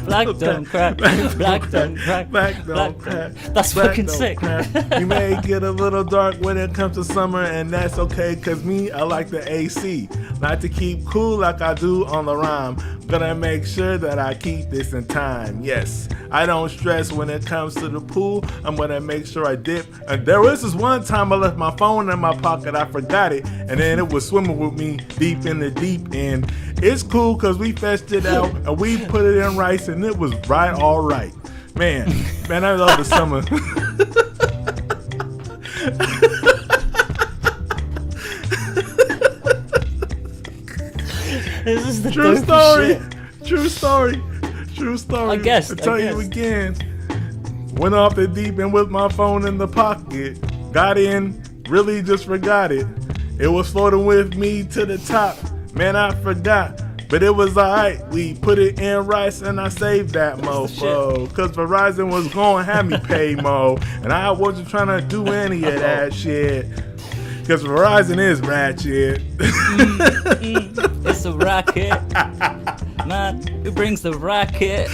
Black don't crack, black don't crack, black don't crack. That's black fucking don't sick. crack. You may get a little dark when it comes to summer, and that's okay, cause me, I like the AC. Not to keep cool like I do on the rhyme, Gonna make sure that I keep this in time. Yes, I don't stress when it comes to the pool. I'm gonna make sure I dip. And there was this one time I left my phone in my pocket. I forgot it, and then it was swimming with me deep in the deep end. It's cool because we fetched it out and we put it in rice, and it was right, all right. Man, I love the summer. This is the True dopest story. shit. True story. True story. I guess. I tell you again. Went off the deep end with my phone in the pocket. Got in, really just forgot it. It was floating with me to the top. Man, I forgot. But it was alright. We put it in rice and I saved that mofo. Cause Verizon was gonna have me pay mo. And I wasn't trying to do any of that shit. Cause Verizon is ratchet. It's a racket. Man, who brings the racket?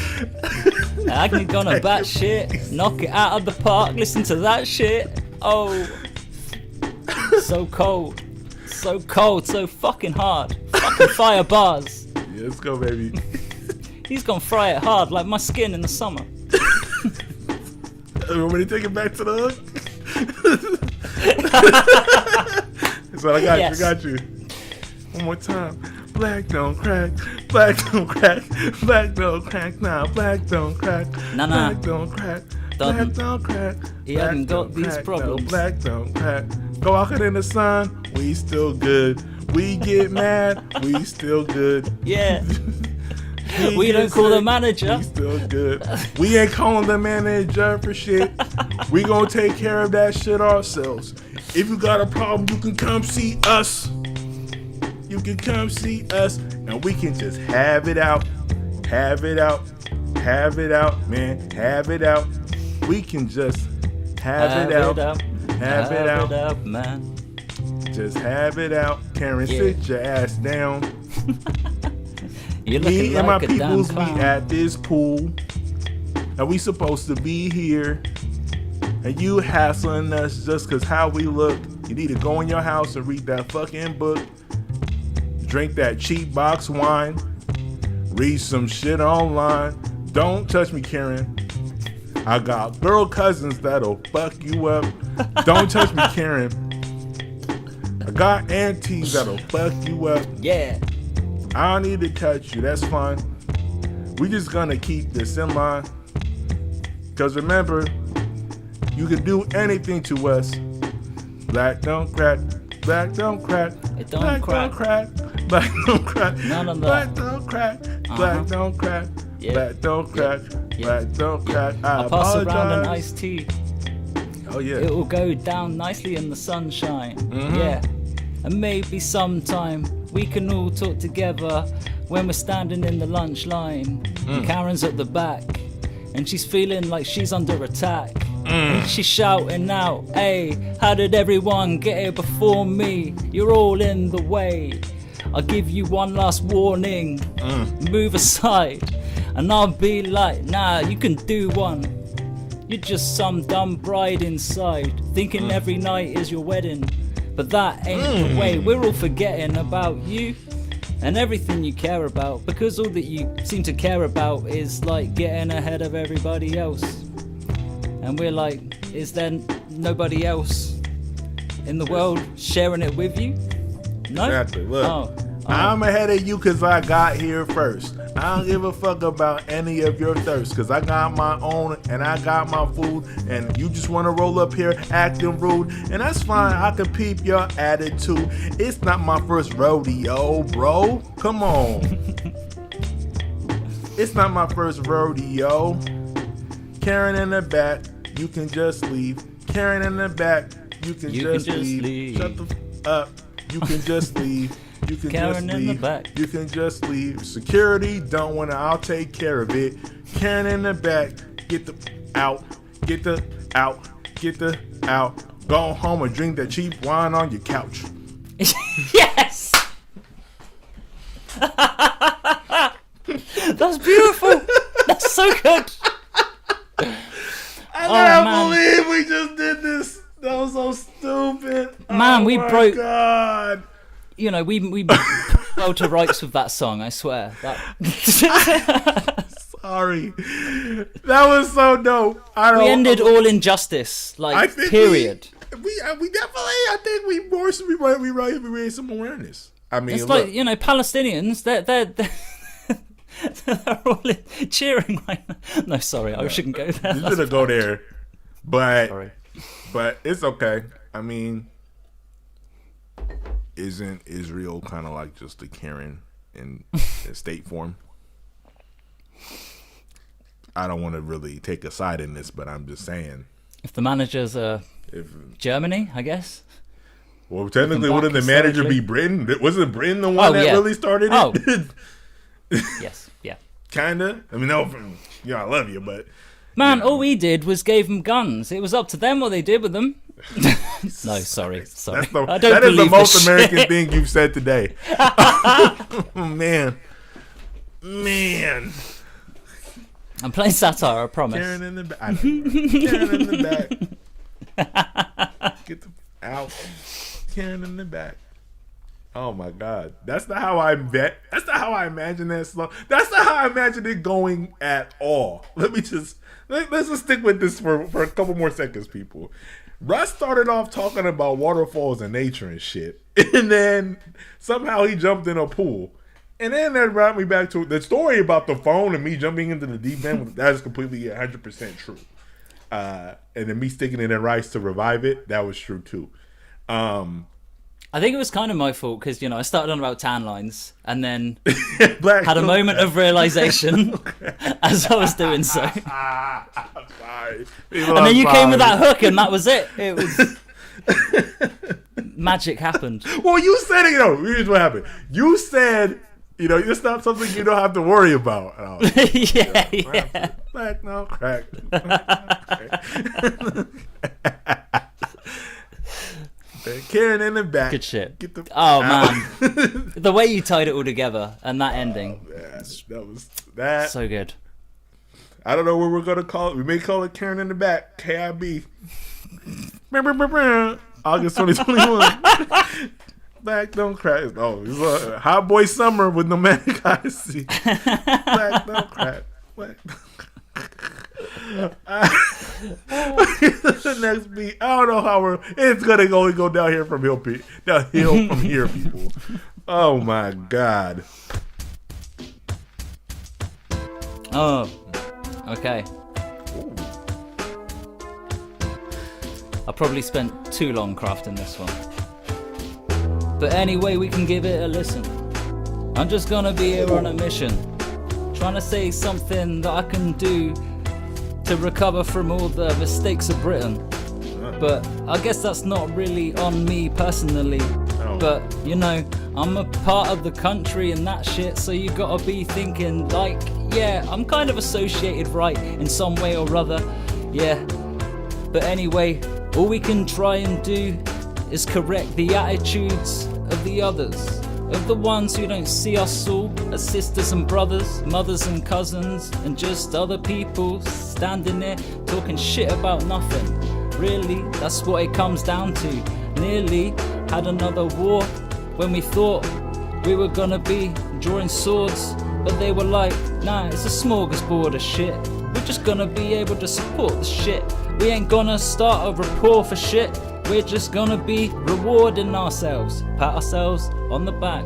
I'm gonna bat shit. Knock it out of the park. Listen to that shit. Oh. So cold. So cold. So fucking hard. Fucking fire bars. Yeah, let's go, baby. He's gonna fry it hard like my skin in the summer. Want me to take it back to the hook? So I got Yes. you, I got you. One more time. Black don't crack, black don't crack, black don't crack now, black don't crack, Nah. black don't crack, black Doesn't. don't crack. He black hasn't got don't these crack, no, problems. black don't crack. Go out in the sun, we still good. We get mad, we still good. Yeah. He We don't gets call the sick, manager. we still good. We ain't calling the manager for shit. We gonna take care of that shit ourselves. If you got a problem, you can come see us. You can come see us, and we can just have it out, have it out, have it out, man, have it out. We can just have it out, have it out, man. just have it out. Karen, Yeah. sit your ass down. You're looking Me like and my a damn peoples be clown. at this pool, and we supposed to be here, and you hassling us just cause how we look. You need to go in your house and read that fucking book, drink that cheap box wine, read some shit online. Don't touch me, Karen. I got girl cousins that'll fuck you up. Don't touch me, Karen. I got aunties that'll fuck you up. Yeah. I don't need to touch you, that's fine. We just gonna keep this in line. Cause remember, you can do anything to us. Black don't crack, black don't crack, It don't black crack. don't crack, black don't crack, None of black that. don't crack, black don't crack, Yeah. black don't crack, Yeah. black don't crack. I I'll pass around an apologize. iced tea. Oh yeah. It will go down nicely in the sunshine. Mhm. Yeah. And maybe sometime we can all talk together when we're standing in the lunch line. And Karen's at the back and she's feeling like she's under attack. And she's shouting out, hey, how did everyone get here before me? You're all in the way. I'll give you one last warning. Move aside. And I'll be like, nah, you can do one. You're just some dumb bride inside, thinking every night is your wedding. But that ain't the way. We're all forgetting about you and everything you care about, because all that you seem to care about is like getting ahead of everybody else. And we're like, is there nobody else in the world sharing it with you? No? Exactly. Look, Oh. I'm ahead of you because I got here first. I don't give a fuck about any of your thirst because I got my own and I got my food, and you just want to roll up here acting rude, and that's fine. I can peep your attitude. It's not my first rodeo, bro. Come on. It's not my first rodeo. Karen in the back, you can just leave. Karen in the back, you can just leave. Shut the f up. You can just leave. You can Karen just in the leave. back. You can just leave. Security don't wanna. I'll take care of it. Karen in the back. Get the out. Get the out. Get the out. Go home and drink that cheap wine on your couch. Yes! That's beautiful. That's so good. I man. can't believe we just did this. That was so stupid. Man, oh we my broke- God. You know, we fell to rights with that song. I swear. Sorry, that was so dope. We ended all injustice. I think period. We definitely. I think we raised some awareness. I mean, It's like, Palestinians. They're all cheering right now. No, sorry, I shouldn't go there. You shouldn't go there, but Sorry. but it's okay. I mean, isn't Israel kind of like just a Karen in state form? I don't want to really take a side in this, but I'm just saying. If the managers are Germany, I guess. Well, technically, wouldn't the manager be Britain? Wasn't Britain the one that really started it? Oh. Yes, yeah. Kinda. I mean, no, I love you, but man, all we did was gave them guns. It was up to them what they did with them. No, sorry. That is the most American thing you've said today. Man. I'm playing satire, I promise. Karen in the back. Karen in the back. Get the out. Karen in the back. Oh my God. That's not how I bet. That's not how I imagine that song. That's not how I imagine it going at all. Let's just stick with this for a couple more seconds, people. Russ started off talking about waterfalls and nature and shit. And then somehow he jumped in a pool. And then that brought me back to the story about the phone and me jumping into the deep end. That is completely 100% true. And then me sticking it in rice to revive it, that was true too. I think it was kind of my fault because, I started on about tan lines and then had a moment of realization as I was doing so. I'm sorry. And then you came with that hook and that was it. It was... Magic happened. Well, you said it, here's what happened. You said... it's not something you don't have to worry about. Yeah. Black, no crack. Karen in the back. Good shit. Get the man. The way you tied it all together and that ending. That was that. So good. I don't know what we're going to call it. We may call it Karen in the back. KIB. August 2021. Black don't crack. Oh, it's a hot boy summer with nomadic icy. Black don't crack. Black the next beat. I don't know how it's gonna only go downhill from here, people. Oh my God. Oh, okay. Ooh. I probably spent too long crafting this one. But anyway, we can give it a listen. I'm just gonna be here on a mission, trying to say something that I can do to recover from all the mistakes of Britain. But I guess that's not really on me personally. But I'm a part of the country and that shit, so you gotta be thinking like, yeah, I'm kind of associated right in some way or other. Yeah. But anyway, all we can try and do is correct the attitudes of the others, of the ones who don't see us all as sisters and brothers, mothers and cousins, and just other people standing there talking shit about nothing. Really, that's what it comes down to. Nearly had another war when we thought we were gonna be drawing swords, but they were like, nah, it's a smorgasbord of shit. We're just gonna be able to support the shit. We ain't gonna start a rapport for shit. We're just gonna be rewarding ourselves. Pat ourselves on the back.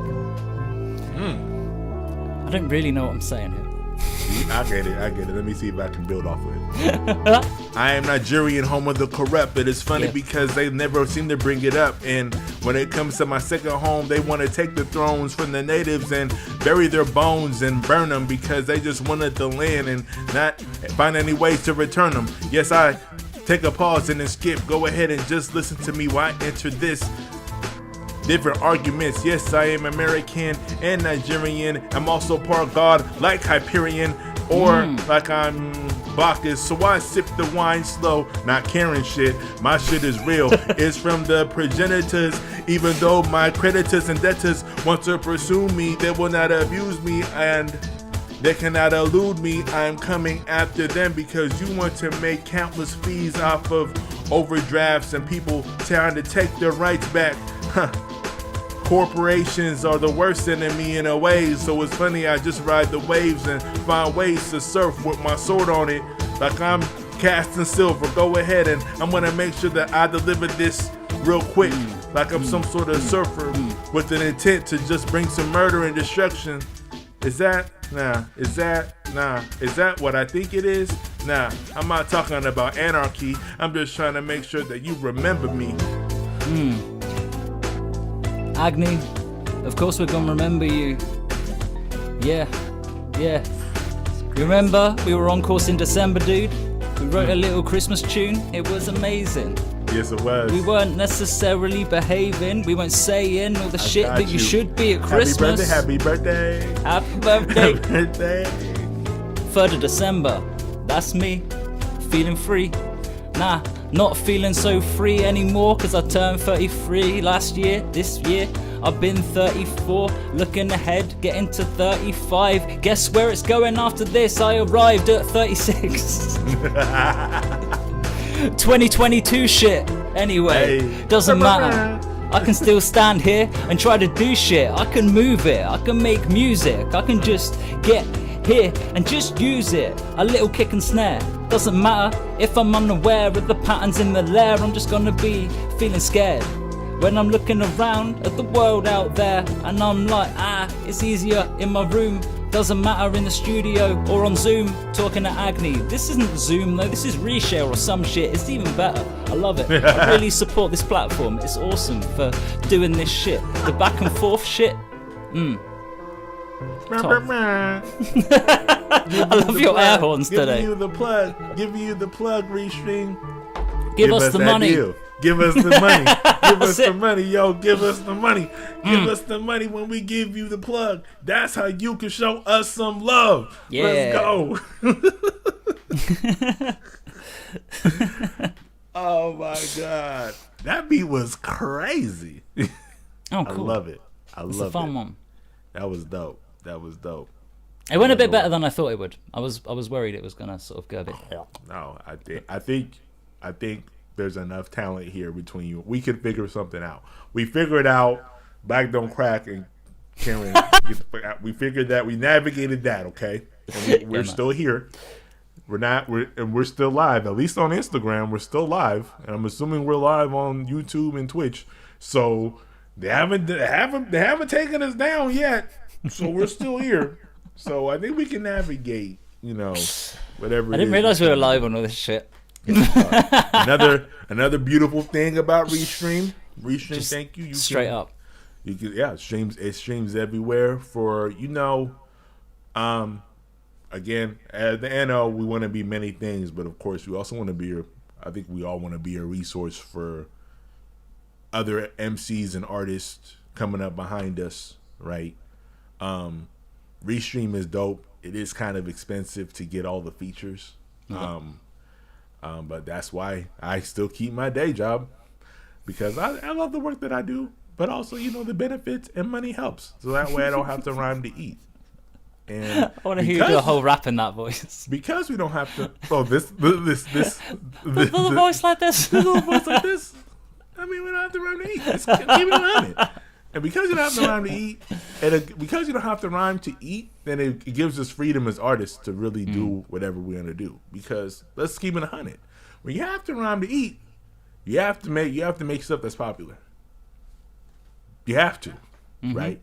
I don't really know what I'm saying here. I get it. Let me see if I can build off of it. I am Nigerian, home of the corrupt. It is funny because they never seem to bring it up. And when it comes to my second home, they want to take the thrones from the natives and bury their bones and burn them because they just wanted the land and not find any ways to return them. Yes, I take a pause and then skip. Go ahead and just listen to me while I enter this. Different arguments. Yes, I am American and Nigerian. I'm also part God, like Hyperion, or like I'm Bacchus. So I sip the wine slow, not Karen shit. My shit is real. It's from the progenitors. Even though my creditors and debtors want to pursue me, they will not abuse me and they cannot elude me. I'm coming after them because you want to make countless fees off of overdrafts and people trying to take their rights back. corporations are the worst enemy in a way. So it's funny, I just ride the waves and find ways to surf with my sword on it, like I'm casting silver. Go ahead, and I'm gonna make sure that I deliver this real quick, like I'm some sort of surfer with an intent to just bring some murder and destruction. Is that what I think it is? Nah, I'm not talking about anarchy. I'm just trying to make sure that you remember me. Agni, of course we're gonna remember you. Yeah. You remember we were on course in December, dude? We wrote a little Christmas tune. It was amazing. Yes, it was. We weren't necessarily behaving. We weren't saying all the shit that you should be at Christmas. Happy birthday. Happy birthday. Happy birthday. 3rd of December. That's me. Feeling free. Nah, not feeling so free anymore because I turned 33 last year. This year I've been 34. Looking ahead, getting to 35. Guess where it's going after this? I arrived at 36. 2022 shit. Anyway, doesn't matter. I can still stand here and try to do shit. I can move it. I can make music. I can just get here and just use it. A little kick and snare. Doesn't matter if I'm unaware of the patterns in the lair. I'm just gonna be feeling scared when I'm looking around at the world out there, and I'm like, it's easier in my room. Doesn't matter in the studio or on Zoom talking to Agni. This isn't Zoom though, this is Reshare or some shit. It's even better. I love it. I really support this platform. It's awesome for doing this shit. The back and forth shit. I love your air horns today. Give you the plug, Restream. Give us the money. Give us the money. Give us the money, yo. Give us the money. Give us the money when we give you the plug. That's how you can show us some love. Yeah. Let's go. Oh my God. That beat was crazy. Oh, cool. I love it. It's a fun one. That was dope. It went a bit better than I thought it would. I was worried it was gonna sort of go a bit. No, I think there's enough talent here between you. We could figure something out. We figured out Black Don't Crack and Karen. We figured that. We navigated that. Okay, and we're still here. We're still live. At least on Instagram, we're still live, and I'm assuming we're live on YouTube and Twitch. So they haven't taken us down yet. So we're still here. So I think we can navigate. Whatever. I didn't realize we were live on all this shit. Another beautiful thing about Restream. Just thank you. You straight up. You can, it streams everywhere for again, at the NO we want to be many things, but of course we also want to be I think we all want to be a resource for other MCs and artists coming up behind us, right? Restream is dope. It is kind of expensive to get all the features. But that's why I still keep my day job, because I love the work that I do, but also, the benefits and money helps. So that way I don't have to rhyme to eat. And I want to hear you do a whole rap in that voice. Because we don't have to. Oh, this little voice like this. This little voice like this. I mean, we don't have to rhyme to eat. Just keep it on it. And because you don't have to rhyme to eat, because you don't have to rhyme to eat, then it gives us freedom as artists to really do whatever we're gonna do. Because let's keep it 100. When you have to rhyme to eat, you have to make stuff that's popular. You have to, right?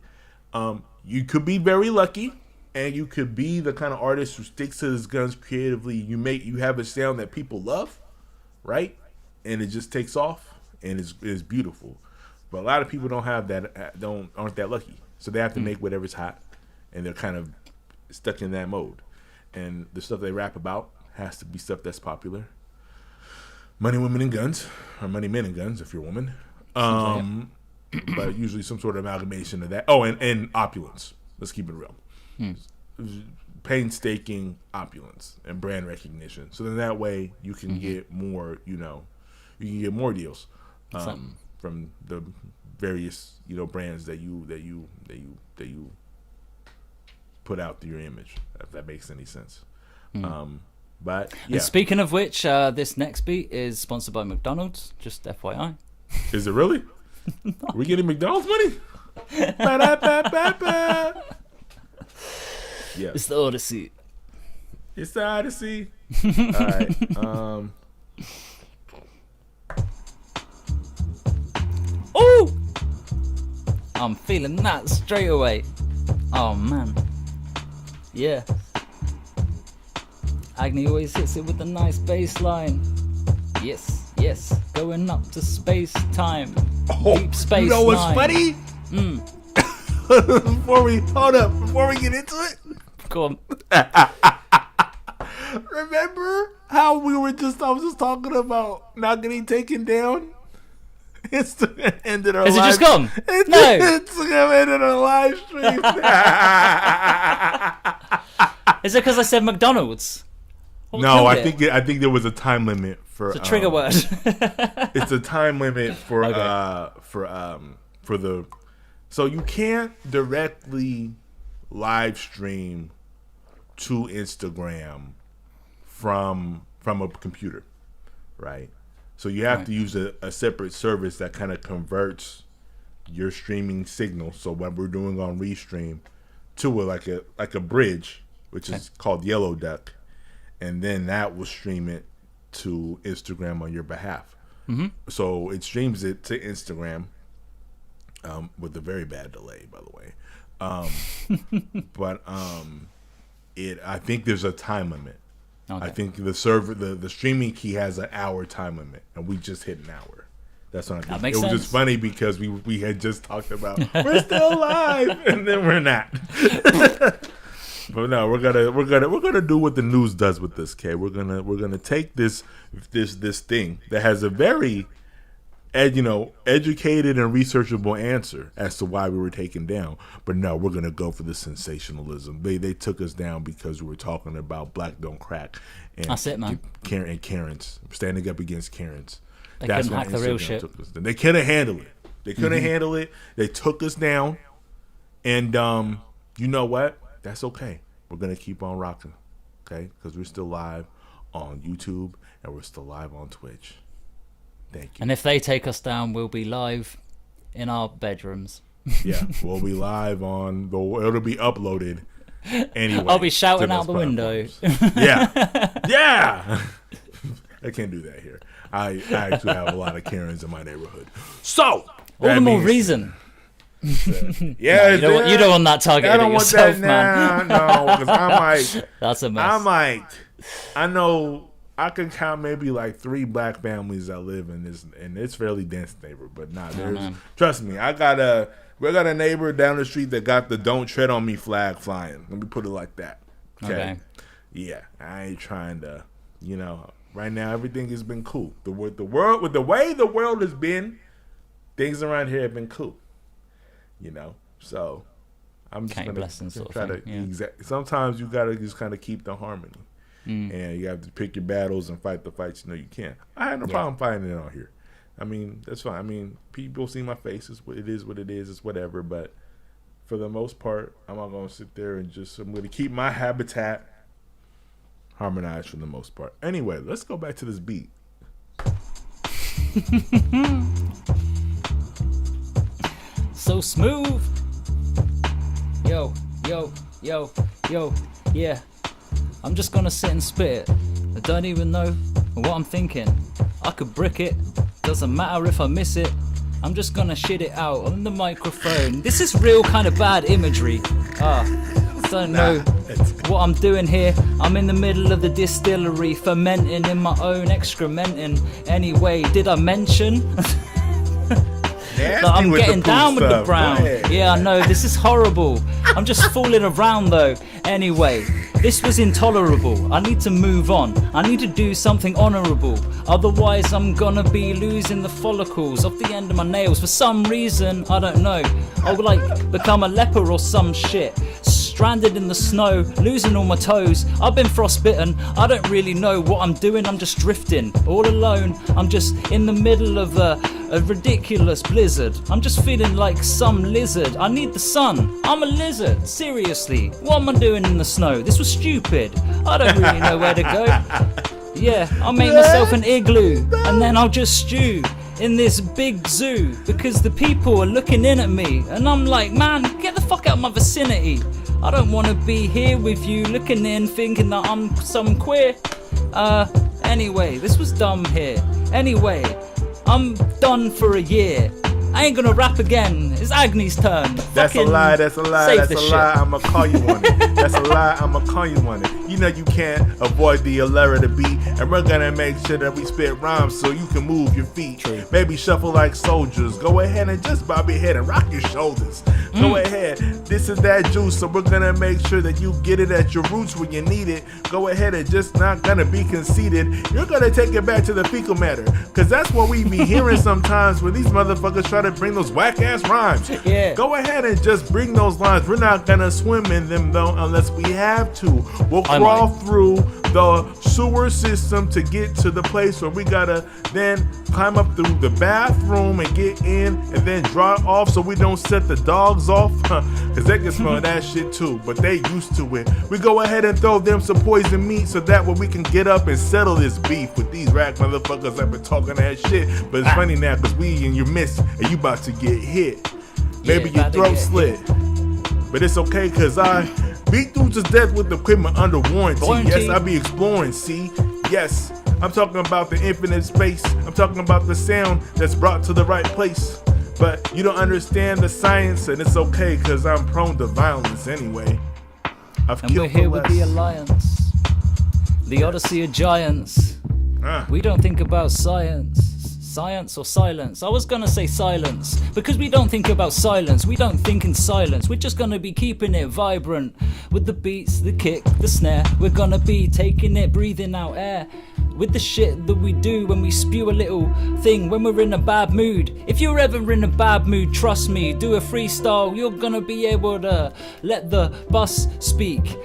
You could be very lucky, and you could be the kind of artist who sticks to his guns creatively. You have a sound that people love, right? And it just takes off, and it's beautiful. But a lot of people don't have that, aren't that lucky. So they have to make whatever's hot, and they're kind of stuck in that mode. And the stuff they rap about has to be stuff that's popular. Money, women, and guns, or money, men, and guns if you're a woman. But usually some sort of amalgamation of that. Oh, and opulence. Let's keep it real. Painstaking opulence and brand recognition. So then that way you can get more, you can get more deals. From the various brands that you put out through your image, if that makes any sense. But yeah. And speaking of which, this next beat is sponsored by McDonald's. Just FYI. Is it really? Are we getting McDonald's money? Ba-da-ba-ba-ba. Yeah. It's the Odyssey. It's the Odyssey. All right. Ooh! I'm feeling that straight away. Oh man. Yeah. Agni always hits it with a nice bass line. Yes, yes. Going up to space time. Deep space you know what's nine. funny? Before we get into it, Go on. remember how I was just talking about not getting taken down? Instagram ended our Has it live. just gone? No. Instagram ended our live stream. Is it because I said McDonald's? What No, killed I it? think there was a time limit for It's a trigger word. It's a time limit for Okay. for the, so you can't directly live stream to Instagram from a computer, right? So you have to use a separate service that kind of converts your streaming signal. So what we're doing on Restream to like a bridge, which is called Yellow Duck, and then that will stream it to Instagram on your behalf. Mm-hmm. So it streams it to Instagram with a very bad delay, by the way. But I think there's a time limit. Okay. I think the server, the streaming key has an hour time limit, and we just hit an hour. That's what I think. That makes it was sense. just funny because we had just talked about we're still live, and then we're not. But no, we're gonna do what the news does with this, K. We're gonna take this thing that has a very educated and researchable answer as to why we were taken down. But no, we're gonna go for the sensationalism. They took us down because we were talking about Black Don't Crack, and That's it, man. Karens standing up against Karens. They That's couldn't why hack the real Instagram shit. took us down. They couldn't handle it. They took us down, and you know what? That's okay. We're gonna keep on rocking, okay? Because we're still live on YouTube and we're still live on Twitch. Thank you. And if they take us down, we'll be live in our bedrooms. Yeah, we'll be live it'll be uploaded anyway. I'll be shouting to out those the window. platforms. Yeah. I can't do that here. I actually have a lot of Karens in my neighborhood. So All the more reason. Yeah, You don't want that targeted I don't at want yourself, that man. No, because I'm like, That's a mess. I know I can count maybe like 3 black families that live in this, and it's fairly dense neighborhood. But trust me, we got a neighbor down the street that got the "Don't Tread on Me" flag flying. Let me put it like that. Okay. Yeah, I ain't trying to, right now everything has been cool. With the way the world has been, things around here have been cool. So I'm just blessing sort of try thing, to sometimes you gotta just kind of keep the harmony, and you have to pick your battles and fight the fights you can. I had no problem fighting it on here. I mean, that's fine. I mean, people see my face. It is what it is. It's whatever. But for the most part, I'm not gonna sit there and I'm gonna keep my habitat harmonized for the most part. Anyway, let's go back to this beat. So smooth. Yo, yeah. I'm just gonna sit and spit it. I don't even know what I'm thinking. I could brick it, doesn't matter if I miss it. I'm just gonna shit it out on the microphone. This is real kind of bad imagery. Don't know what I'm doing here. I'm in the middle of the distillery, fermenting in my own excrementing. Anyway, did I mention? I'm getting down with the brown. Yeah, I know, this is horrible. I'm just fooling around though. Anyway, this was intolerable. I need to move on. I need to do something honorable. Otherwise, I'm gonna be losing the follicles off the end of my nails. For some reason, I don't know. I'll become a leper or some shit. Stranded in the snow, losing all my toes. I've been frostbitten. I don't really know what I'm doing. I'm just drifting all alone. I'm just in the middle of a ridiculous blizzard. I'm just feeling like some lizard. I need the sun. I'm a lizard. Seriously, what am I doing in the snow? This was stupid. I don't really know where to go. Yeah, I'll make myself an igloo and then I'll just stew in this big zoo because the people are looking in at me, and I'm like, man, get the fuck out of my vicinity. I don't want to be here with you looking in thinking that I'm some queer. Anyway, this was dumb here. Anyway, I'm done for a year. I ain't gonna rap again. It's Agni's turn. That's a lie. That's a lie. That's a lie. Shit. I'ma call you on it. That's a lie. I'ma call you on it. You know you can't avoid the allure of the beat, and we're gonna make sure that we spit rhymes so you can move your feet. True. Maybe shuffle like soldiers. Go ahead and just bob your head and rock your shoulders. Go ahead. This is that juice, so we're gonna make sure that you get it at your roots when you need it. Go ahead and just not gonna be conceited. You're gonna take it back to the fecal matter, cause that's what we be hearing sometimes when these motherfuckers try to bring those whack ass rhymes. Yeah. Go ahead and just bring those lines. We're not gonna swim in them though unless we have to. We'll crawl through the sewer system to get to the place where we gotta then climb up through the bathroom and get in and then dry off so we don't set the dogs off. Cause they can smell that shit too, but they used to it. We go ahead and throw them some poison meat so that way we can get up and settle this beef with these rap motherfuckers that been talking that shit. But it's funny now cause we in your midst and you about to get hit. Maybe your throat slit. But it's okay cause I beat dudes to death with equipment under warranty. Yes, I be exploring, see? Yes, I'm talking about the infinite space. I'm talking about the sound that's brought to the right place. But you don't understand the science, and it's okay, cause I'm prone to violence anyway. And we're here with the Alliance, the Odyssey of Giants. We don't think about science or silence. I was gonna say silence, because we don't think about silence. We don't think in silence. We're just gonna be keeping it vibrant with the beats, the kick, the snare. We're gonna be taking it, breathing out air with the shit that we do when we spew a little thing when we're in a bad mood. If you're ever in a bad mood, trust me, do a freestyle. You're gonna be able to let the bus speak.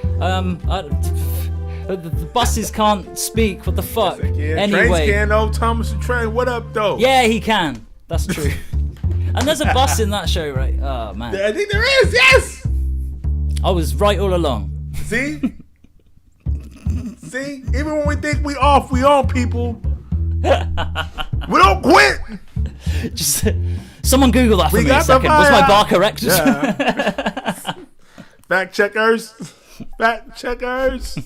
The buses can't speak. What the fuck? Anyway, trains can though. Thomas the Train. What up though? Yeah, he can. That's true. And there's a bus in that show, right? Oh man. I think there is. Yes. I was right all along. See. See. Even when we think we off, we on, people. We don't quit. Just someone Google that for me a second. Was my bar correct? Yeah. Fact checkers. Fact checkers.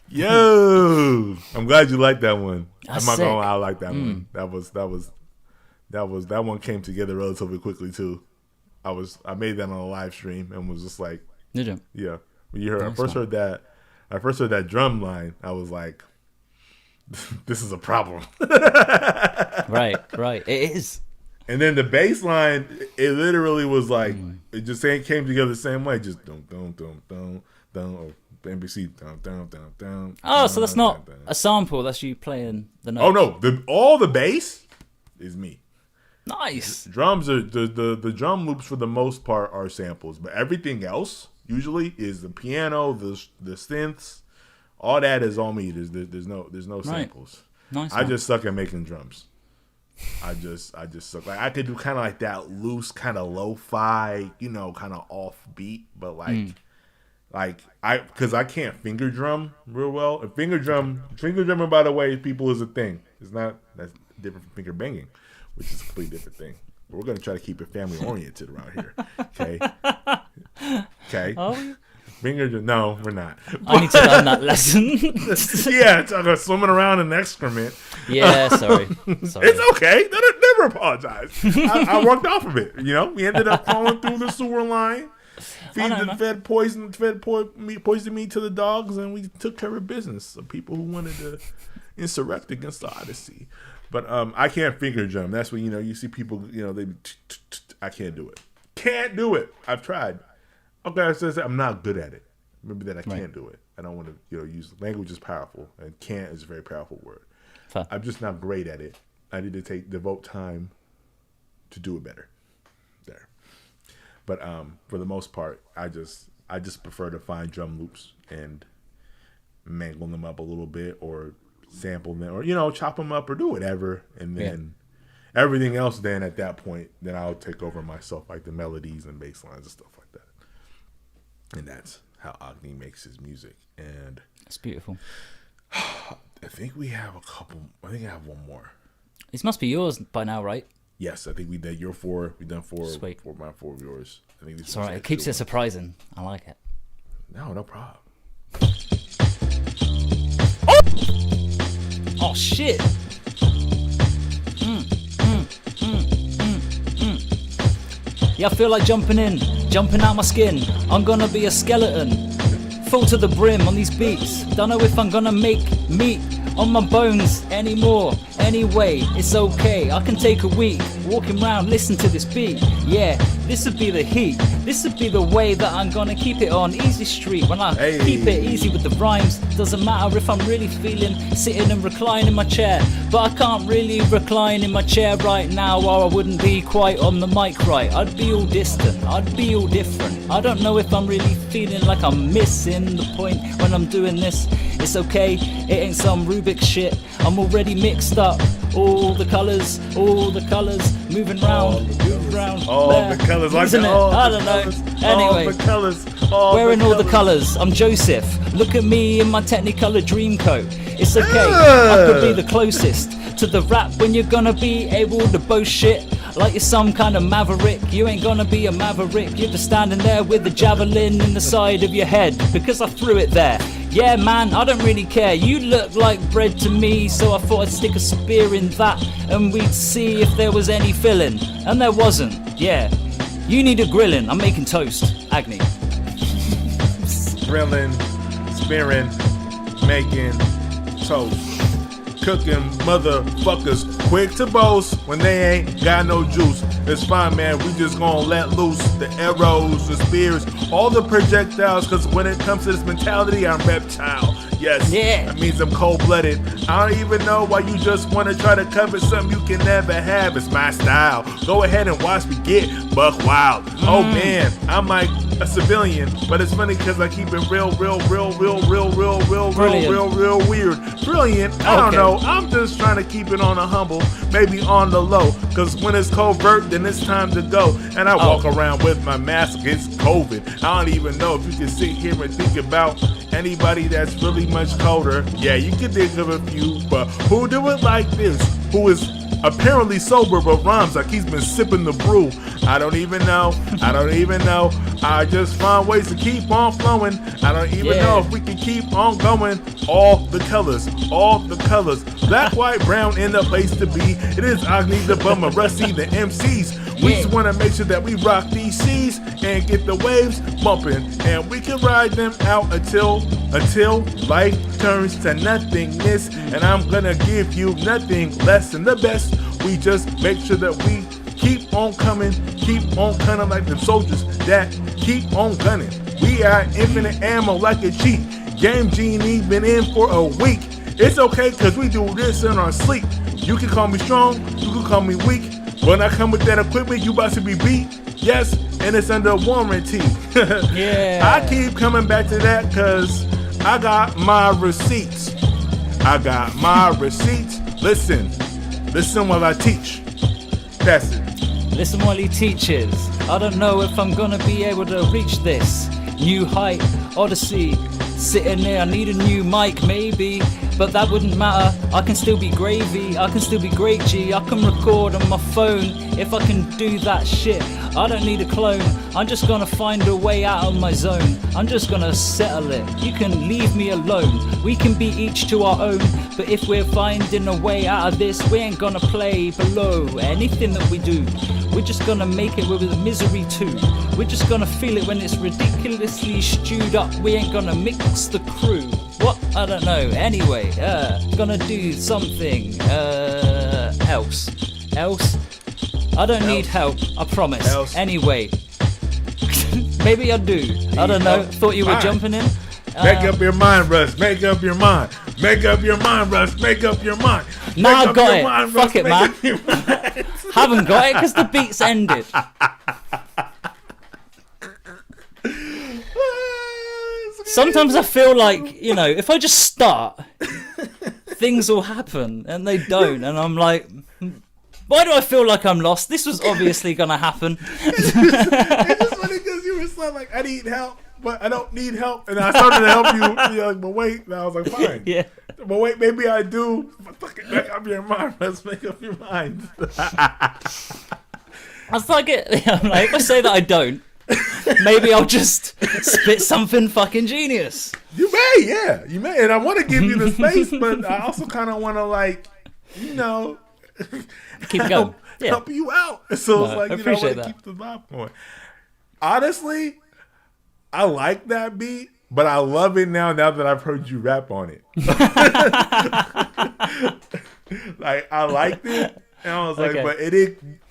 Yo, I'm glad you like that one. I'm not gonna lie, I like that one. That one came together relatively quickly too. I made that on a live stream and was just like, did you? Yeah. When you heard, I first heard that drum line, I was like, this is a problem. Right. It is. And then the bass line, it literally was like, it just came together the same way. Just dum, or NBC, dum. Oh, so that's not a sample, that's you playing the notes. Oh, no. All the bass is me. Nice. Drums are, the drum loops for the most part are samples, but everything else usually is the piano, the synths, all that is all me. There's no samples. Nice. I just suck at making drums. I just suck. Like I could do kind of like that loose, kind of lo-fi, kind of offbeat, but because I can't finger drum real well. And finger drumming, by the way, people, is a thing. That's different from finger banging, which is a completely different thing. But we're gonna try to keep it family oriented around here. Okay. Oh. Finger drum? No, we're not. I need to learn that lesson. Yeah, it's like swimming around in excrement. Yeah, sorry. It's okay. Never apologize. I worked off of it. We ended up crawling through the sewer line, fed poison meat to the dogs, and we took care of business of people who wanted to insurrect against the Odyssey. But I can't finger drum. That's when you see people. I can't do it. Can't do it. I've tried. Okay, so I'm not good at it. Remember that I can't do it. I don't want to, use language is powerful, and can't is a very powerful word. Fair. I'm just not great at it. I need to devote time to do it better. There. But for the most part, I just prefer to find drum loops and mangle them up a little bit, or sample them, or chop them up, or do whatever, and then everything else. Then at that point, then I'll take over myself, like the melodies and bass lines and stuff like that. And that's how Agni makes his music. And it's beautiful. I think we have a couple. I think I have one more. This must be yours by now, right? Yes, I think we did your 4. We done 4. Sweet. 4 by 4 of yours. I think It's alright. It keeps it surprising. I like it. No problem. Oh shit! Yeah, I feel like jumping out my skin. I'm gonna be a skeleton, full to the brim on these beats. Don't know if I'm gonna make meat on my bones anymore. Anyway, it's okay. I can take a week walking around, listen to this beat. Yeah, this would be the heat. This would be the way that I'm gonna keep it on easy street. When I keep it easy with the rhymes, doesn't matter if I'm really feeling sitting and reclining in my chair. But I can't really recline in my chair right now, or I wouldn't be quite on the mic right. I'd be all distant, I'd be all different. I don't know if I'm really feeling like I'm missing the point when I'm doing this. It's okay, it ain't some Rubik's shit. I'm already mixed up. All the colours, moving round, all the colours, like isn't it? I don't know. Anyway, all the colours, wearing all the colours. I'm Joseph. Look at me in my Technicolor dream coat. It's okay. I could be the closest to the rap when you're gonna be able to boast shit like you're some kind of maverick. You ain't gonna be a maverick. You're just standing there with the javelin in the side of your head because I threw it there. Yeah, man, I don't really care. You look like bread to me, so I thought I'd stick a spear in that and we'd see if there was any filling. And there wasn't. Yeah. You need a grilling. I'm making toast. Agni. Grilling, spearing, making toast. Cooking motherfuckers quick to boast when they ain't got no juice. It's fine, man, we just gonna let loose the arrows, the spears, all the projectiles, cause when it comes to this mentality, I'm reptile. Yes, yeah. That means I'm cold-blooded. I don't even know why you just wanna try to cover something you can never have. It's my style. Go ahead and watch me get buck wild. Oh man, I'm like a civilian, but it's funny cause I keep it real weird. Brilliant, I don't know. I'm just trying to keep it on a humble, maybe on the low. Cause when it's covert, then it's time to go. And I walk around with my mask, it's COVID. I don't even know if you can sit here and think about anybody that's really much colder. Yeah, you can think of a few, but who do it like this? Who is apparently sober but rhymes like he's been sipping the brew. I don't even know. I just find ways to keep on flowing. I don't even know if we can keep on going. All the colors. Black, white, brown, in the place to be. It is Agni, the bummer, Rusty, the MCs. We just want to make sure that we rock these C's and get the waves bumping. And we can ride them out until life turns to nothingness. And I'm gonna give you nothing less than the best. We just make sure that we keep on coming like them soldiers that keep on gunning. We are infinite ammo like a cheat. Game Genie been in for a week. It's okay cause we do this in our sleep. You can call me strong, you can call me weak. When I come with that equipment, you about to be beat. Yes, and it's under warranty. I keep coming back to that cause I got my receipts. Listen while I teach. Pass it. Listen while he teaches. I don't know if I'm gonna be able to reach this new height, odyssey. Sitting there, I need a new mic maybe, but that wouldn't matter. I can still be gravy, I can still be great G. I can record on my phone if I can do that shit. I don't need a clone, I'm just gonna find a way out of my zone. I'm just gonna settle it, you can leave me alone. We can be each to our own, but if we're finding a way out of this, we ain't gonna play below anything that we do. We're just gonna make it with the misery too. We're just gonna feel it when it's ridiculously stewed up. We ain't gonna mix the crew. What? I don't know. Anyway, gonna do something else. I don't need help, I promise. Anyway, maybe I do. I don't know. Thought you were jumping in. Make up your mind, Russ. Make up your mind. Russ. Make up your mind. Nah, I got it. Fuck it, man. Haven't got it because the beat's ended. Sometimes I feel like, you know, if I just start, things will happen, and they don't, and I'm like, why do I feel like I'm lost? This was obviously gonna happen. It's just funny because you were so like, I need help. but I don't need help. And I started to help you. You're like, but wait. And I was like, fine. Yeah. But wait, maybe I do. But fuck it, make up your mind. Let's make up your mind. I was like, I'm like, if I say that I don't, maybe I'll just spit something fucking genius. You may, yeah. You may. And I want to give you the space, but I also kind of want to, like, you know, Keep going. Yeah. help you out. So it's like, I you know, I appreciate want to that. keep the vibe going. Honestly, I like that beat, but I love it now that I've heard you rap on it. Like, I liked it, and I was like, Okay. but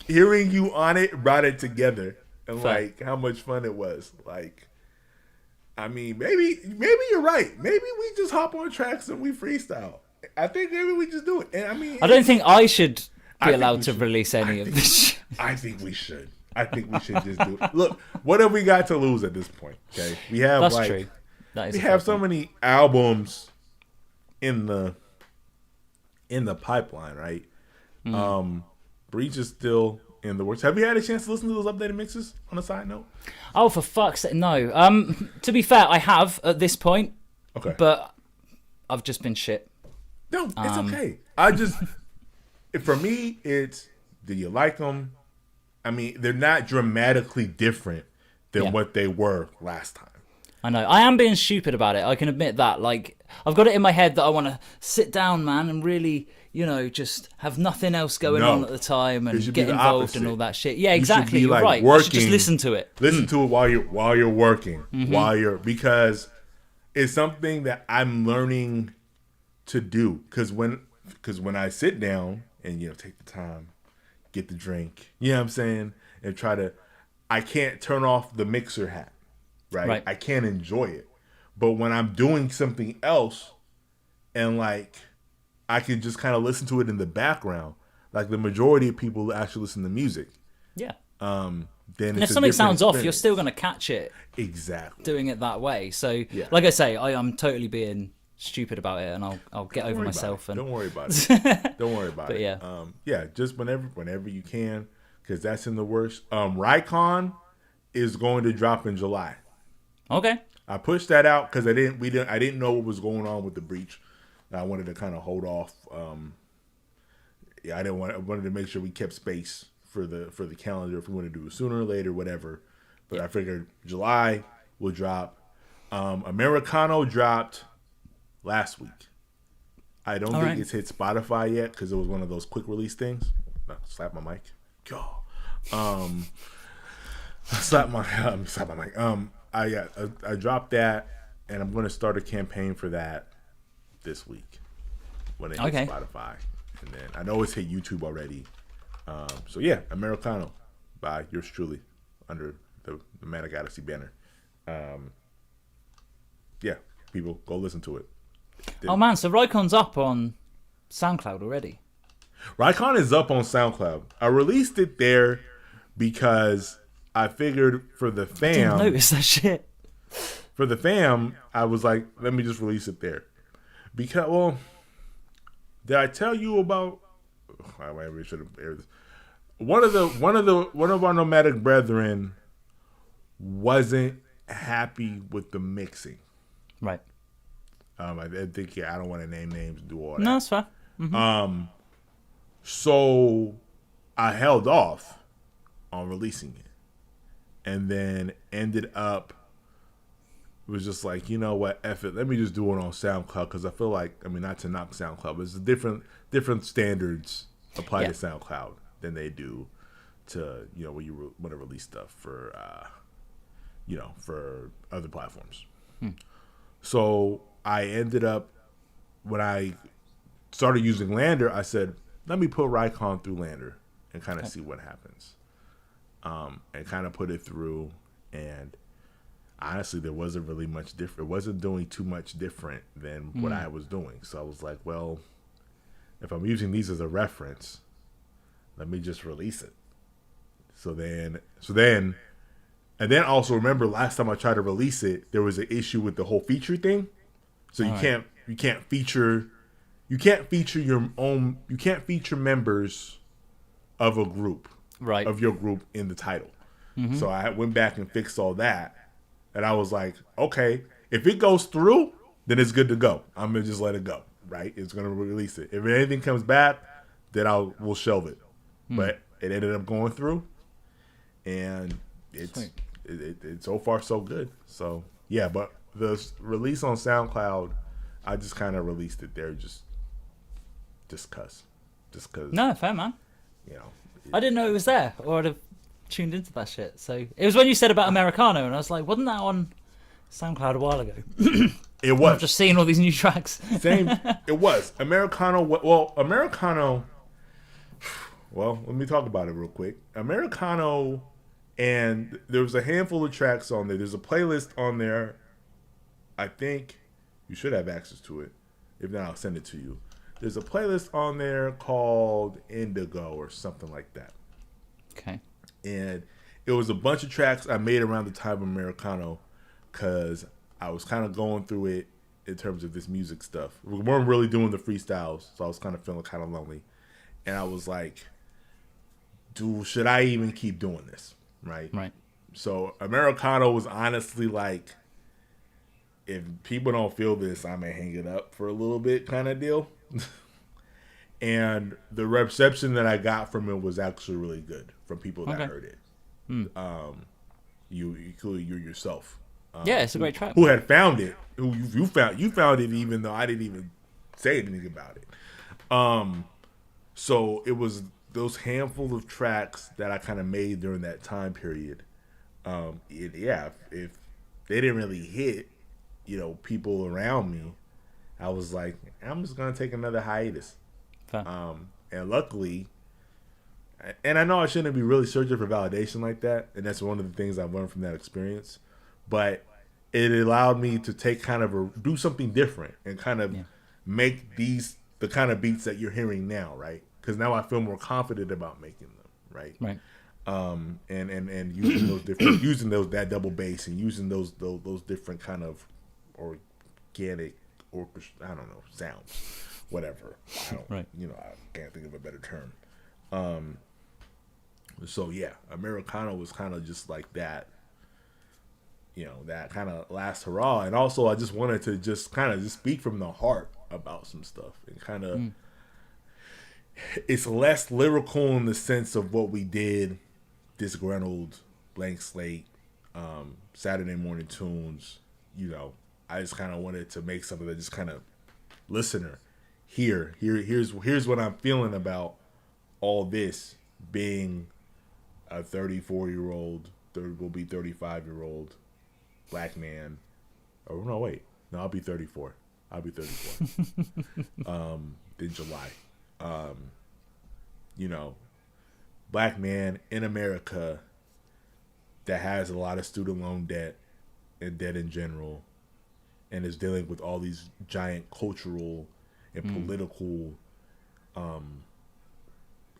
hearing you on it brought it together, and like how much fun it was. Like, I mean, maybe you're right. Maybe we just hop on tracks and we freestyle. I think maybe we just do it. And I mean, I don't think I should I be think allowed we to should. release any of this. I think we should. I think we should just do it. Look, what have we got to lose at this point? Okay, we have That's like true. That is we a have fair so point. many albums in the pipeline, right? Breach is still in the works. Have you had a chance to listen to those updated mixes? On a side note, Oh, for fuck's sake, no. To be fair, I have at this point, okay, but I've just been shit. no, it's okay. I just, for me, it's do you like them? I mean, they're not dramatically different than Yeah. what they were last time. I know. I am being stupid about it. I can admit that. Like, I've got it in my head that I want to sit down, man, and really, you know, just have nothing else going No. on at the time and should get be the involved and opposite. all that shit. Yeah, You should exactly. be, You're like, right. I should just working. listen to it. Listen to it while you're working, Mm-hmm. because it's something that I'm learning to do. Because when I sit down and take the time, get the drink, you know what I'm saying, and I can't turn off the mixer hat, right? I can't enjoy it. But when I'm doing something else, and like I can just kind of listen to it in the background, like the majority of people actually listen to music. Yeah. Then And it's if a something different sounds off, you're experience. still going to catch it Exactly. doing it that way. So, Yeah. like I say, I'm totally being stupid about it, and I'll get over Don't worry myself. about it. And Don't worry about it. Don't worry about But it. yeah. Yeah. Just whenever you can, because that's in the works. Rycon is going to drop in July. Okay. I pushed that out because I didn't know what was going on with the breach. I wanted to kind of hold off. I wanted to make sure we kept space for the calendar if we want to do it sooner or later, whatever. But I figured July will drop. Americano dropped last week. I don't think it's hit Spotify yet because it was one of those quick release things. Slap my mic. Slap my mic. I dropped that, and I'm going to start a campaign for that this week when it hits Spotify, and then I know it's hit YouTube already. So yeah, Americano by yours truly under the Man of Galaxy banner. Yeah, people go listen to it. Oh man, so Rycon's up on SoundCloud already. Rycon is up on SoundCloud. I released it there because I figured for the Didn't fam, notice that shit. I was like, let me just release it there. Because, well, did I tell you about? I really should have aired this. One of our nomadic brethren wasn't happy with the mixing. Right. I think I don't want to name names and do all that. No, that's fair. So I held off on releasing it, and then ended up was just like, you know what, F it, let me just do it on SoundCloud because I feel like, I mean, not to knock SoundCloud, but it's different standards apply to SoundCloud than they do to when you want to release stuff for for other platforms. So I ended up, when I started using Lander, I said, let me put Rycon through Lander and kind of see what happens. And kind of put it through, and honestly, there wasn't really much different. It wasn't doing too much different than what I was doing. So I was like, well, if I'm using these as a reference, let me just release it. So then, and then also remember last time I tried to release it, there was an issue with the whole feature thing. So you can't feature members of a group, Right. of your group in the title. So I went back and fixed all that, And I was like, okay, if it goes through, then it's good to go. I'm gonna just let it go, right? It's gonna release it. If anything comes back, then we'll shelve it. But it ended up going through, and it's so far so good. So yeah, but the release on SoundCloud, I just kind of released it there, just cause, No, fair man. you know. I didn't know it was there, or I'd have tuned into that shit. So it was when you said about Americano, and I was like, wasn't that on SoundCloud a while ago? It was. I've just seen all these new tracks. Same. It was Americano. Well, Americano. Well, let me talk about it real quick. Americano, and there was a handful of tracks on there. There's a playlist on there. I think you should have access to it. If not, I'll send it to you. There's a playlist on there called Indigo or something like that. Okay. And it was a bunch of tracks I made around the time of Americano, because I was kind of going through it in terms of this music stuff. We weren't really doing the freestyles, so I was kind of feeling kind of lonely. And I was like, dude, should I even keep doing this? Right? Right. So Americano was honestly like, if people don't feel this, I may hang it up for a little bit kind of deal. And the reception that I got from it was actually really good from people that heard it. You yourself. Yeah, it's a great track. Who had found it? Who you found it even though I didn't even say anything about it. So it was those handful of tracks that I kind of made during that time period. If they didn't really hit, people around me, I was like, I'm just gonna take another hiatus. And luckily, and I know I shouldn't be really searching for validation like that, and that's one of the things I've learned from that experience. But it allowed me to do something different and kind of make these the kind of beats that you're hearing now, right? Because now I feel more confident about making them, right? Right. And using those different, that double bass and using those different kind of organic sounds, whatever. Right. I can't think of a better term. So yeah, Americano was kind of just like that. That kind of last hurrah. And also I just wanted to just speak from the heart about some stuff and kind of, it's less lyrical in the sense of what we did, Disgruntled, Blank Slate, Saturday Morning Tunes. I just kind of wanted to make something that just kind of, listener, here's what I'm feeling about all this, being a 34-year-old, will be 35-year-old black man. Oh no, wait, no, I'll be 34. In July. Black man in America that has a lot of student loan debt and debt in general, and is dealing with all these giant cultural and political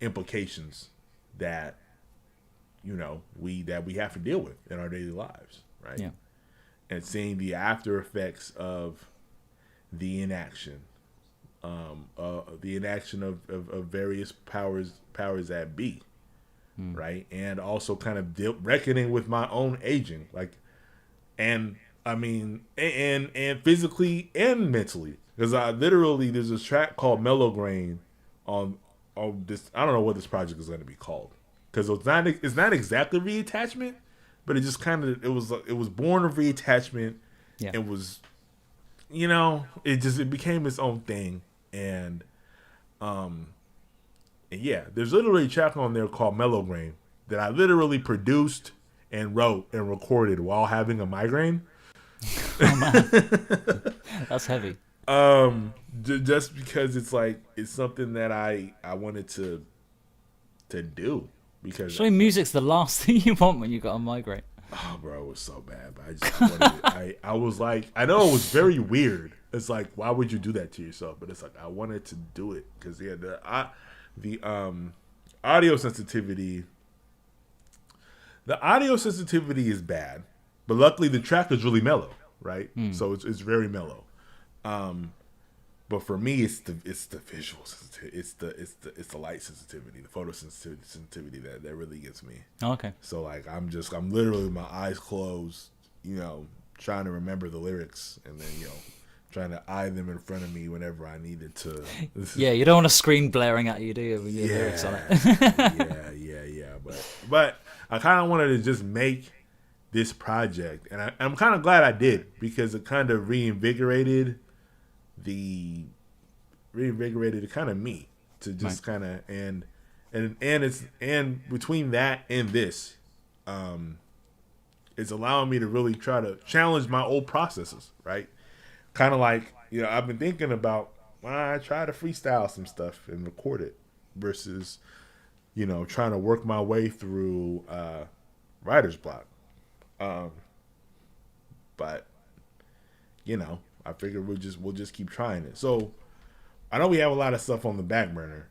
implications that we have to deal with in our daily lives, right? Yeah. And seeing the after effects of the inaction, of various powers that be, right? And also kind of reckoning with my own aging, and physically and mentally, because there's a track called Mellow Grain on this. I don't know what this project is going to be called, because it's not exactly reattachment, but it just kind of it was born of reattachment. Yeah. It was, it became its own thing, and yeah, there's literally a track on there called Mellow Grain that I literally produced and wrote and recorded while having a migraine. Oh, man. That's heavy. Just because it's something that I wanted to do, because Surely music's the last thing you want when you got a migraine. Oh, bro, it was so bad. But I just wanted I was like, I know it was very weird. It's like, why would you do that to yourself? But it's like, I wanted to do it because the audio sensitivity. The audio sensitivity is bad, but luckily the track is really mellow, right? So it's very mellow. But for me, it's the visual sensitivity, it's the light sensitivity, the photosensitivity that really gets me. Oh, okay. So I'm literally with my eyes closed, trying to remember the lyrics and then trying to eye them in front of me whenever I needed to. Yeah, you don't want a screen blaring at you, do you, with your lyrics on it? yeah. But I kind of wanted to just make this project, and I'm kind of glad I did because it kind of reinvigorated the kind of me to just kind of and between that and this, it's allowing me to really try to challenge my old processes, right? Kind of like I've been thinking about when I try to freestyle some stuff and record it versus trying to work my way through writer's block. But I figured we'll just keep trying it. So I know we have a lot of stuff on the back burner,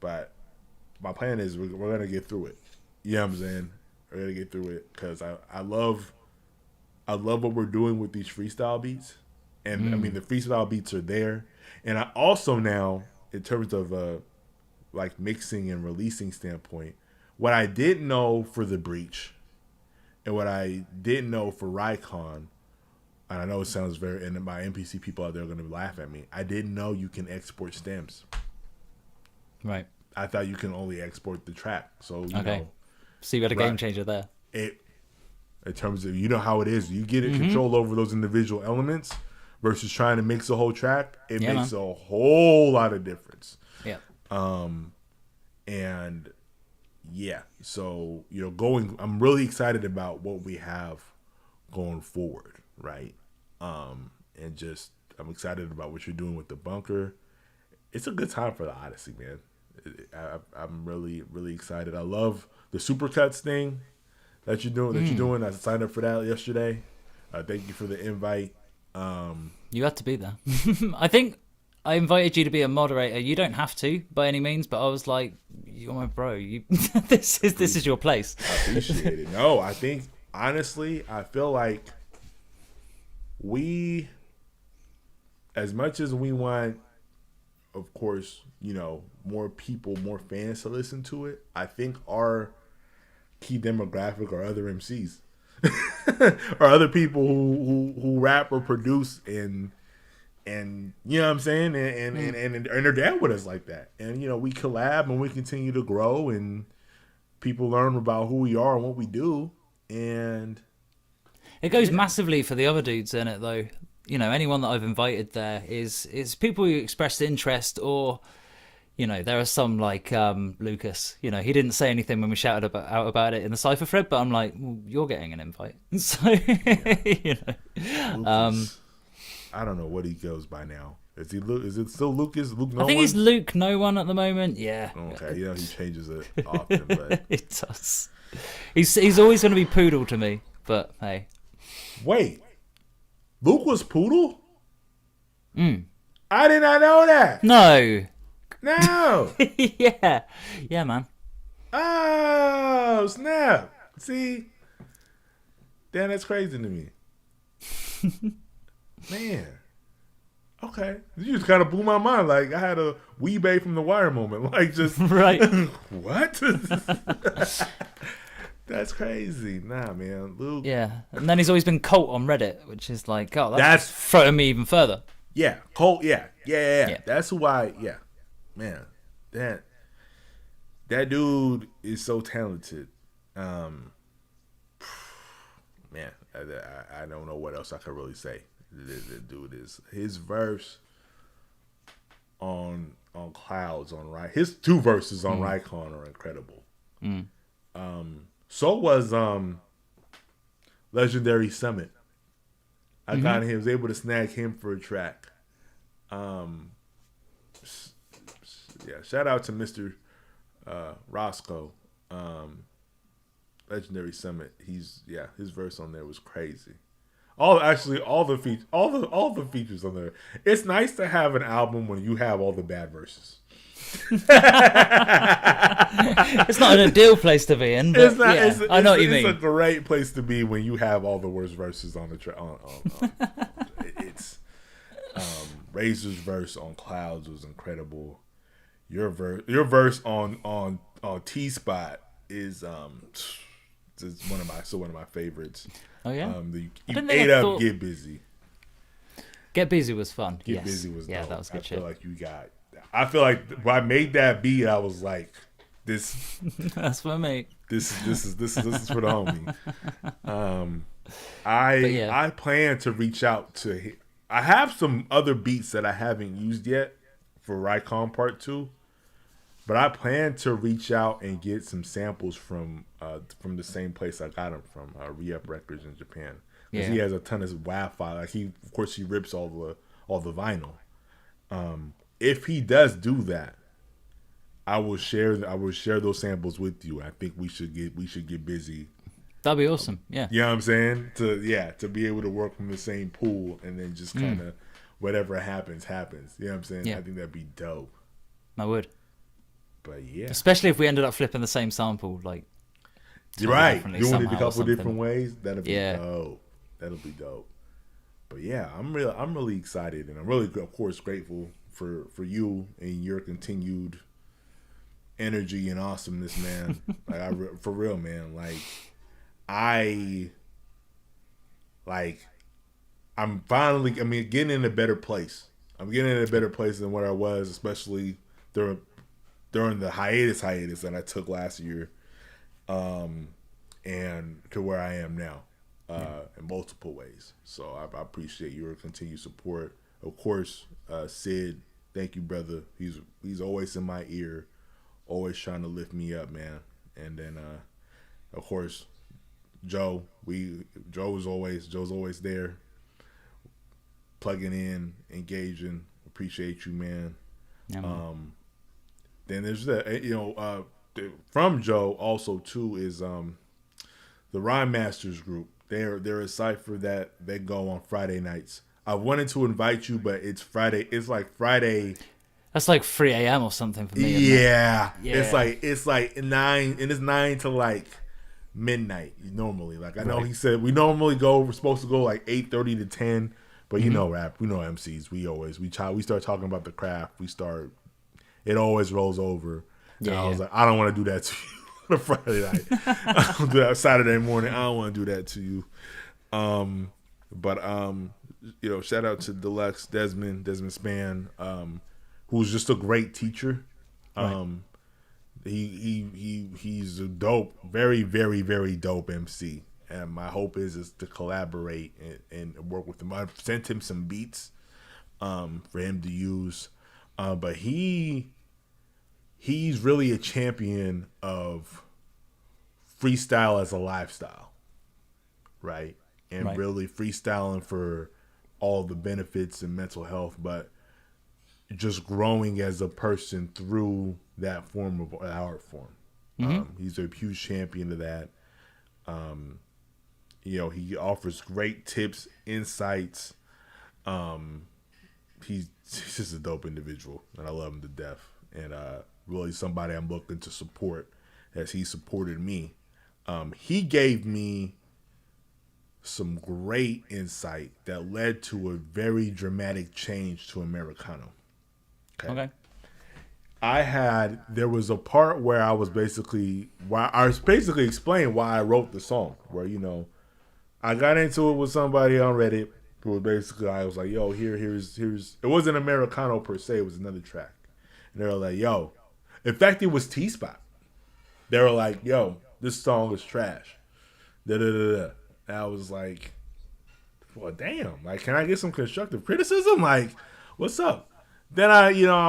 but my plan is we're gonna get through it. You know what I'm saying? We're gonna get through it because I love what we're doing with these freestyle beats, and I mean the freestyle beats are there, and I also now in terms of like mixing and releasing standpoint, what I didn't know for the Breach. And what I didn't know for Rycon, and I know it sounds and my NPC people out there are going to laugh at me. I didn't know you can export stems. Right. I thought you can only export the track. So So you got a game changer there. In terms of how it is, you get control over those individual elements versus trying to mix a whole track. It makes a whole lot of difference. Yeah. And. Yeah, so I'm really excited about what we have going forward, right? And just I'm excited about what you're doing with the bunker. It's a good time for the Odyssey, man. I'm really, really excited. I love the supercuts thing that you're doing. I signed up for that yesterday. Thank you for the invite. You had to be there. I think I invited you to be a moderator. You don't have to by any means, but I was like, "You're my bro. This is your place." I appreciate it. No, I think honestly, I feel like we, as much as we want, of course, more people, more fans to listen to it. I think our key demographic are other MCs, or other people who rap or produce and you know what I'm saying, and they're down with us like that, and we collab and we continue to grow, and people learn about who we are and what we do, and it goes massively for the other dudes in it though. Anyone that I've invited there is people who expressed interest, or there are some like Lucas. He didn't say anything when we shouted out about it in the Cypher thread, but I'm like, well, you're getting an invite, so Lucas. I don't know what he goes by now. Is it still Lucas? Luke No I think One? he's Luke No One at the moment. Yeah. Okay. He changes it often, but it does. He's always going to be Poodle to me. But hey. Wait, Luke was Poodle? I did not know that. No. Yeah, man. Oh snap! See, damn, that's crazy to me. Man, okay. You just kind of blew my mind. Like I had a Weebay from The Wire moment. Like just right. What? That's crazy. Nah, man. Luke. Yeah, and then he's always been Colt on Reddit, which is like, oh, that's throwing me even further. Yeah, Colt. Yeah. That's who I. Yeah, man. That dude is so talented. Man, I don't know what else I could really say. The dude is his verse on Clouds on right. His two verses on Rycon are incredible. So was Legendary Summit. I got him. He was able to snag him for a track. Yeah, shout out to Mr. Roscoe. Legendary Summit. His verse on there was crazy. All the features on there. It's nice to have an album when you have all the bad verses. It's not an ideal place to be in, but it's not, yeah, I know what you mean. It's a great place to be when you have all the worst verses on the track. It's Razor's verse on Clouds was incredible. Your verse on T Spot is one of my favorites. Oh yeah. You I didn't think ate I up thought- Get Busy. Get Busy was fun. Get Yes. Busy was yeah, dope. that was good I shit. feel like you got. I feel like when I made that beat, I was like, this That's for me. this is for the homie. But yeah. I plan to reach out to. I have some other beats that I haven't used yet for Rycon Part 2, but I plan to reach out and get some samples from the same place I got them from, Re-Up Records in Japan, because he has a ton of Wi-Fi. Like of course, he rips all the vinyl. If he does do that, I will share those samples with you. I think we should get busy. That'd be awesome. Yeah. You know what I'm saying? To be able to work from the same pool and then just kind of whatever happens. You know what I'm saying? Yeah. I think that'd be dope. I would. But yeah, Especially if we ended up flipping the same sample, like. you're right. differently Doing it somehow a or couple something. different ways. That'll be Yeah. dope. That'll be dope. But yeah, I'm really excited, and I'm really, of course, grateful for you and your continued energy and awesomeness, man. For real, man. I'm finally, getting in a better place. I'm getting in a better place than where I was, especially during the hiatus that I took last year, and to where I am now, in multiple ways. So I appreciate your continued support. Of course, Sid, thank you, brother. He's always in my ear, always trying to lift me up, man. And then, of course, Joe's always there, plugging in, engaging. Appreciate you, man. Yeah, man. Then there's that, from Joe also too is the Rhyme Masters group. They're a cipher that they go on Friday nights. I wanted to invite you, but it's Friday. It's like Friday. That's like 3 a.m. or something for me. Yeah. Yeah. It's like 9, and it's 9 to like midnight normally. Like I know Right. he said we're supposed to go like 8:30 to 10, but you know rap, we know MCs. We start talking about the craft. It always rolls over. And I was like, I don't want to do that to you on a Friday night. I don't do that Saturday morning. I don't want to do that to you. Shout out to Deluxe Desmond Span, who's just a great teacher. He's a dope, very, very, very dope MC. And my hope is to collaborate and work with him. I've sent him some beats for him to use. But he's really a champion of freestyle as a lifestyle, right? And really freestyling for all the benefits and mental health, but just growing as a person through that form of art form. He's a huge champion of that. He offers great tips, insights. He's just a dope individual, and I love him to death. And really somebody I'm looking to support as he supported me. He gave me some great insight that led to a very dramatic change to Americano. Okay. There was a part where I was basically explaining why I wrote the song, where, I got into it with somebody on Reddit who was basically, I was like, yo, here's, it wasn't Americano per se, it was another track. And they were like, yo, in fact, it was T-Spot. They were like, yo, this song is trash. Da-da-da-da. And I was like, well, damn, like, can I get some constructive criticism? Like, what's up? Then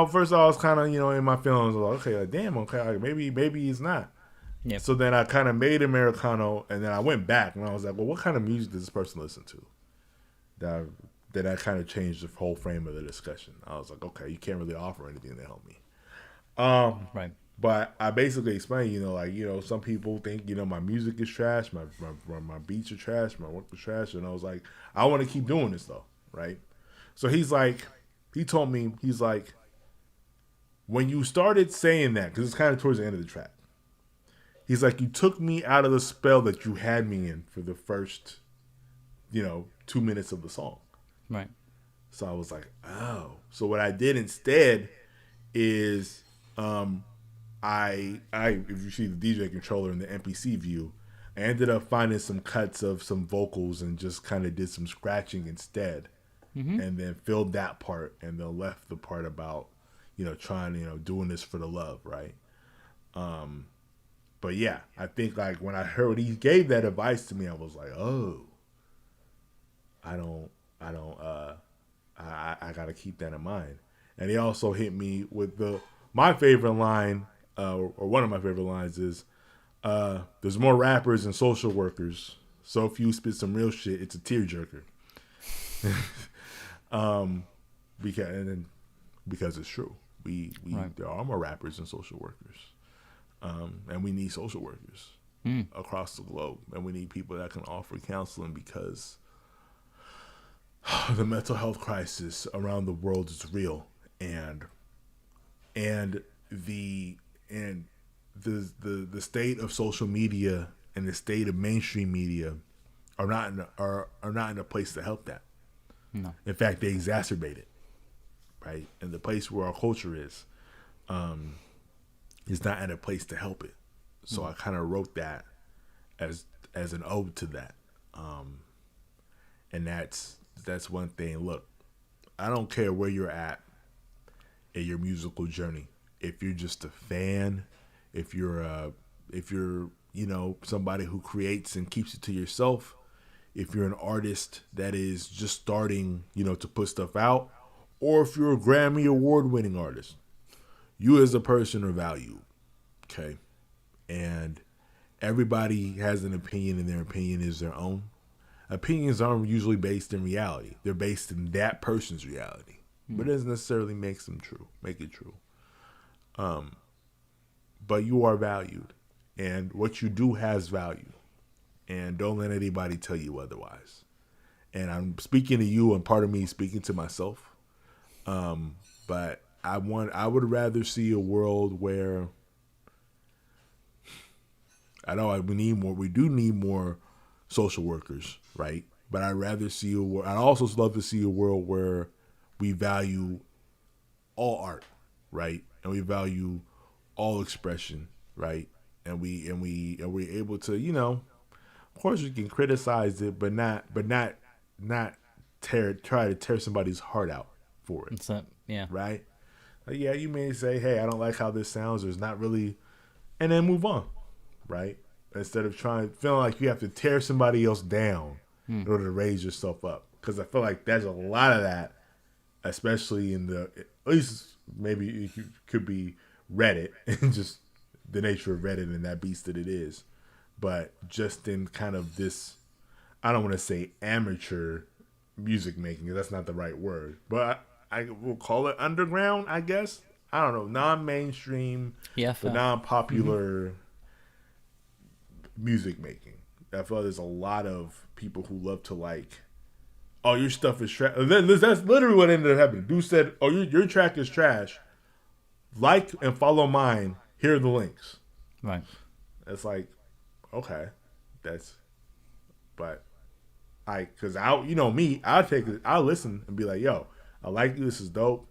first I was kind of, in my feelings, like, okay, like, damn, okay, like, maybe it's not. Yeah. So then I kind of made Americano, and then I went back, and I was like, well, what kind of music does this person listen to? That I kind of changed the whole frame of the discussion. I was like, okay, you can't really offer anything to help me. Right. But I basically explained, some people think, my music is trash, my beats are trash, my work is trash, and I was like, I want to keep doing this though, right? So he told me, he's like, when you started saying that, because it's kind of towards the end of the track, he's like, you took me out of the spell that you had me in for the first, 2 minutes of the song. Right. So I was like, oh. So what I did instead is, if you see the DJ controller in the MPC view, I ended up finding some cuts of some vocals and just kind of did some scratching instead, and then filled that part, and then left the part about trying doing this for the love, right? But yeah, I think like when I heard he gave that advice to me, I was like, oh, I don't, I gotta keep that in mind. And he also hit me with my favorite line, or one of my favorite lines is, there's more rappers than social workers. So if you spit some real shit, it's a tearjerker. Because it's true. We Right. There are more rappers than social workers. And we need social workers across the globe, and we need people that can offer counseling because the mental health crisis around the world is real, and the state of social media and the state of mainstream media are not in a place to help that. No. In fact, they exacerbate it, right? And the place where our culture is not in a place to help it. So I kind of wrote that as an ode to that. And that's one thing. Look, I don't care where you're at in your musical journey. If you're just a fan, if you're somebody who creates and keeps it to yourself, if you're an artist that is just starting, to put stuff out, or if you're a Grammy Award winning artist, you as a person are valued. Okay. And everybody has an opinion, and their opinion is their own. Opinions aren't usually based in reality. They're based in that person's reality. But it doesn't necessarily make it true. But you are valued. And what you do has value. And don't let anybody tell you otherwise. And I'm speaking to you, and part of me is speaking to myself. But I would rather see a world where we do need more social workers, right? But I'd also love to see a world where we value all art, right? And we value all expression, right? And we're able to, of course we can criticize it, but not try to tear somebody's heart out for it. Yeah. Right? Like, yeah, you may say, hey, I don't like how this sounds. There's not really, and then move on, right? Instead of feeling like you have to tear somebody else down in order to raise yourself up. Because I feel like there's a lot of that, especially at least maybe it could be Reddit and just the nature of Reddit and that beast that it is. But just in kind of this, I don't want to say amateur music making, 'cause that's not the right word, but I will call it underground, I guess. I don't know, non-mainstream, Yeah, but non-popular music making. I feel like there's a lot of people who love to oh, your stuff is trash. That's literally what ended up happening. Dude said, oh, your track is trash. Like and follow mine. Here are the links. Right. It's like, okay, because me, I'll listen and be like, yo, I like you, this is dope.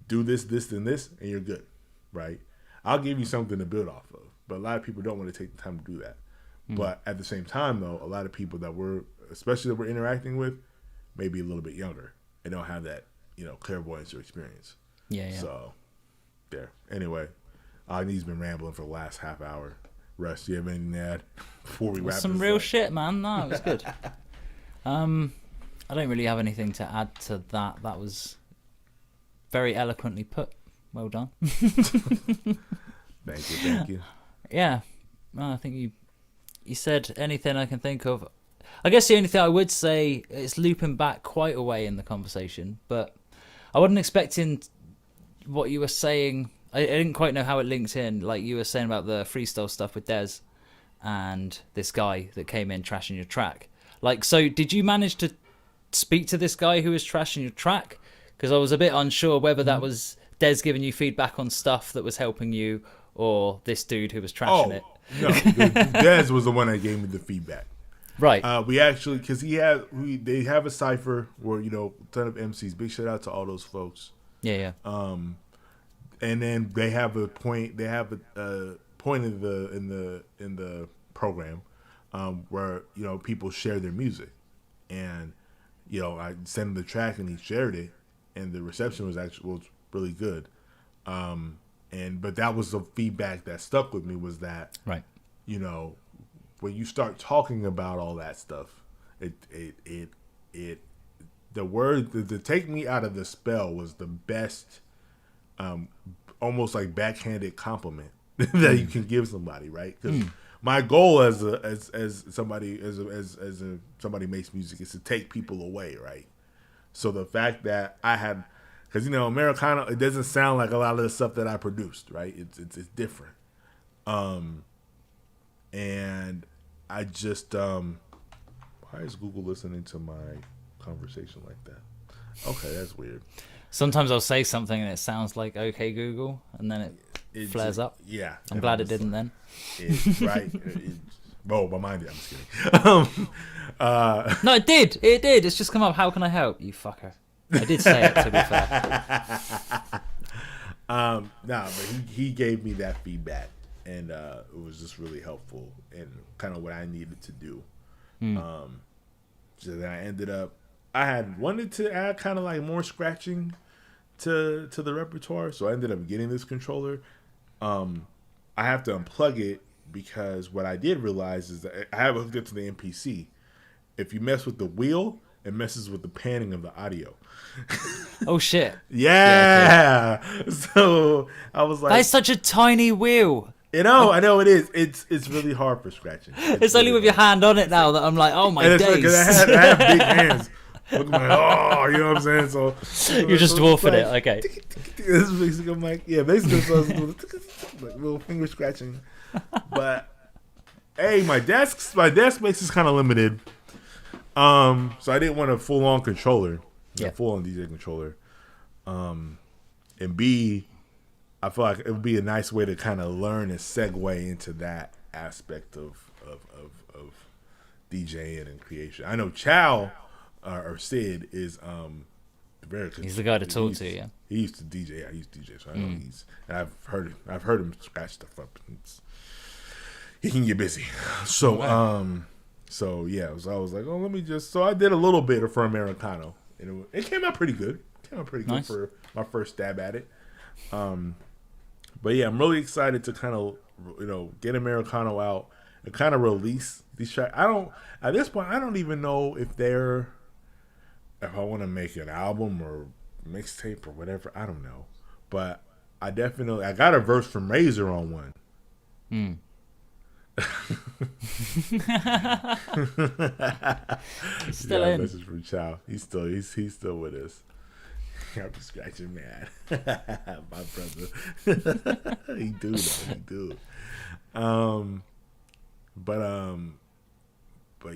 Do this, and this, and you're good, right? I'll give you something to build off of. But a lot of people don't want to take the time to do that. But at the same time, though, a lot of people especially that we're interacting with, may be a little bit younger and don't have that, clairvoyance or experience. Yeah. So, there. Anyway, Agni's been rambling for the last half hour. Russ, do you have anything to add before we wrap Some this real up? shit, man. No, it was good. I don't really have anything to add to that. That was very eloquently put. Well done. Thank you. Yeah. Well, I think you said anything I can think of. I guess the only thing I would say is looping back quite a way in the conversation, but I wasn't expecting what you were saying. I didn't quite know how it linked in. Like you were saying about the freestyle stuff with Dez and this guy that came in trashing your track. Like, so did you manage to speak to this guy who was trashing your track? Because I was a bit unsure whether that was Dez giving you feedback on stuff that was helping you, or this dude who was trashing it. No, Dez was the one that gave me the feedback. Right. We actually, because they have a cipher where a ton of MCs. Big shout out to all those folks. Yeah. And then they have a point. They have a point in the program where people share their music, and I sent him the track and he shared it, and the reception was really good. But that was the feedback that stuck with me, was that Right. When you start talking about all that stuff, the take me out of the spell was the best, almost like backhanded compliment that you can give somebody, right? Because my goal as somebody makes music is to take people away, right? So the fact that I had, because Americana, it doesn't sound like a lot of the stuff that I produced, right? It's different, and I just why is Google listening to my conversation like that? Okay, that's weird. Sometimes I'll say something and it sounds like "Okay Google," and then it flares up. Yeah, I'm glad it didn't then. Right. But mine did. I'm just kidding. No, it did. It did. It's just come up. How can I help you, fucker? I did say it, to be fair. But he gave me that feedback, and it was just really helpful and kind of what I needed to do. So then I ended up, I had wanted to add kind of like more scratching to the repertoire, so I ended up getting this controller. I have to unplug it because what I did realize is that I have hooked it to the MPC. If you mess with the wheel, it messes with the panning of the audio. Oh shit! Yeah. Okay. So I was like, "That's such a tiny wheel." I know it is. It's really hard for scratching. It's only with your hand on it now that I'm like, oh my days. Because I have big hands. Look like, oh, you know what I'm saying? So you're just dwarfing it. Okay. This is basically, I'm like, yeah, basically, so like little finger scratching. But hey, my desk space is kind of limited. So I didn't want a full on controller, full on DJ controller. And B, I feel like it would be a nice way to kind of learn and segue into that aspect of DJing and creation. I know Chow or Sid is very. He's the guy to talk to. Yeah, he used to DJ. I used to DJ, so I know and I've heard him scratch stuff up. He can get busy. So so I was like, oh, let me just. So I did a little bit for Americano, and it came out pretty good. Nice. For my first stab at it. But yeah, I'm really excited to kind of get Americano out and kind of release these tracks. At this point I don't even know if I want to make an album or mixtape or whatever. I don't know, but I got a verse from Razor on one. He's still in. Message from Chow. He's still with us. I'm just scratching mad. My brother. He do. But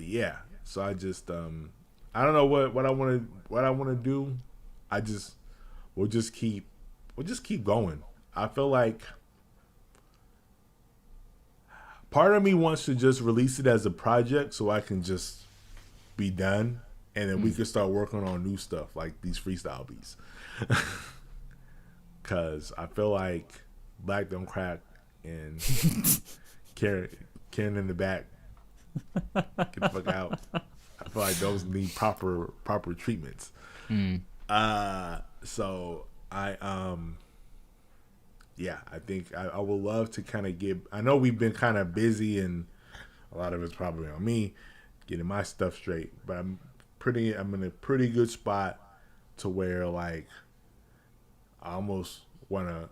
yeah. So I just I don't know what I want to do. We'll just keep going. I feel like part of me wants to just release it as a project so I can just be done, and then we can start working on new stuff like these freestyle beats. Cause I feel like Black Don't Crack and Karen in the back, get the fuck out. I feel like those need proper treatments. So I I think I would love to kind of I know we've been kind of busy, and a lot of it's probably on me getting my stuff straight, but I'm in a pretty good spot to where like I almost want to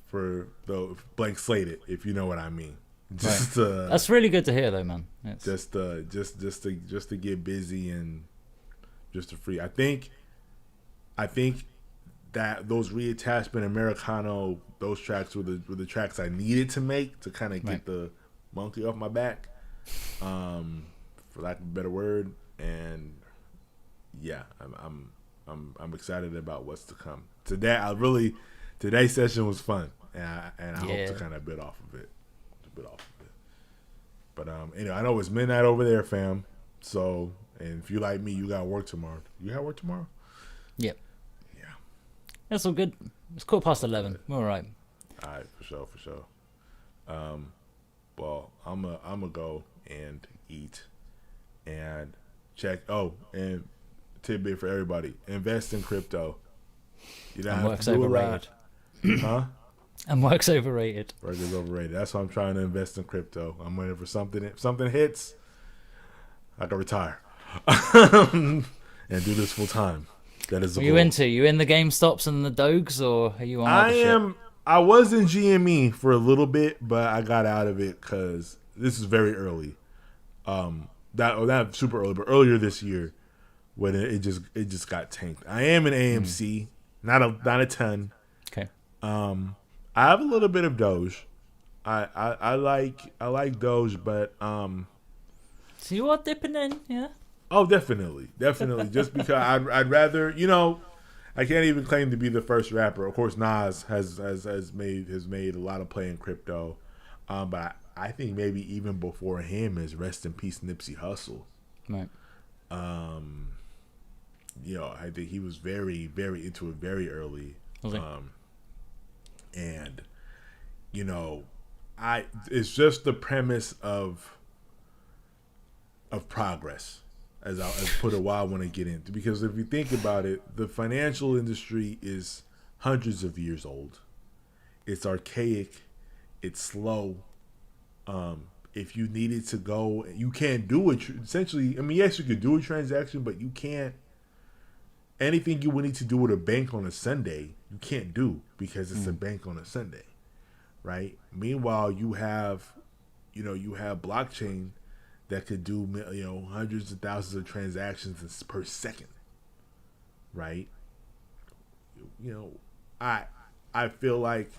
for the blank slate it, if you know what I mean. Just that's really good to hear, though, man. Just to get busy and just to free. I think that those reattachment Americano, those tracks were the tracks I needed to make to kind of get the monkey off my back, for lack of a better word. And yeah, I'm excited about what's to come. Today's session was fun, and I hope to kind of bit off of it. But anyway, I know it's midnight over there, fam. So, and if you like me, you got work tomorrow. You got work tomorrow? Yep. Yeah. That's all good. It's 11:15. We're all right. All right, for sure. Well, I'm a go and eat. And check. Oh, and tidbit for everybody: invest in crypto. You don't And have work's to do a lot. overrated. Huh? And work's overrated. Work is overrated. That's why I'm trying to invest in crypto. I'm waiting for something. If something hits, I can retire and do this full time. That is the What are goal. you into? You in the GameStops and the Doges, or are you on I other shit? am. I was in GME for a little bit, but I got out of it because this is very early. Not super early, but earlier this year when it just got tanked. I am in AMC, not a ton. Okay. I have a little bit of Doge. I like Doge, but So you are dipping in, yeah? oh, definitely. Just because I'd rather, I can't even claim to be the first rapper. Of course, Nas has made a lot of play in crypto, but I think maybe even before him is rest in peace Nipsey Hussle. Right. I think he was very, very into it very early. Was he? And it's just the premise of progress, as I put a while I want to get into, because if you think about it, the financial industry is hundreds of years old. It's archaic. It's slow. If you needed to go, you can't do it. Essentially, I mean, yes, you could do a transaction, but you can't. Anything you would need to do with a bank on a Sunday, you can't do because it's a bank on a Sunday, right? Meanwhile, you have blockchain that could do hundreds of thousands of transactions per second, right? I feel like,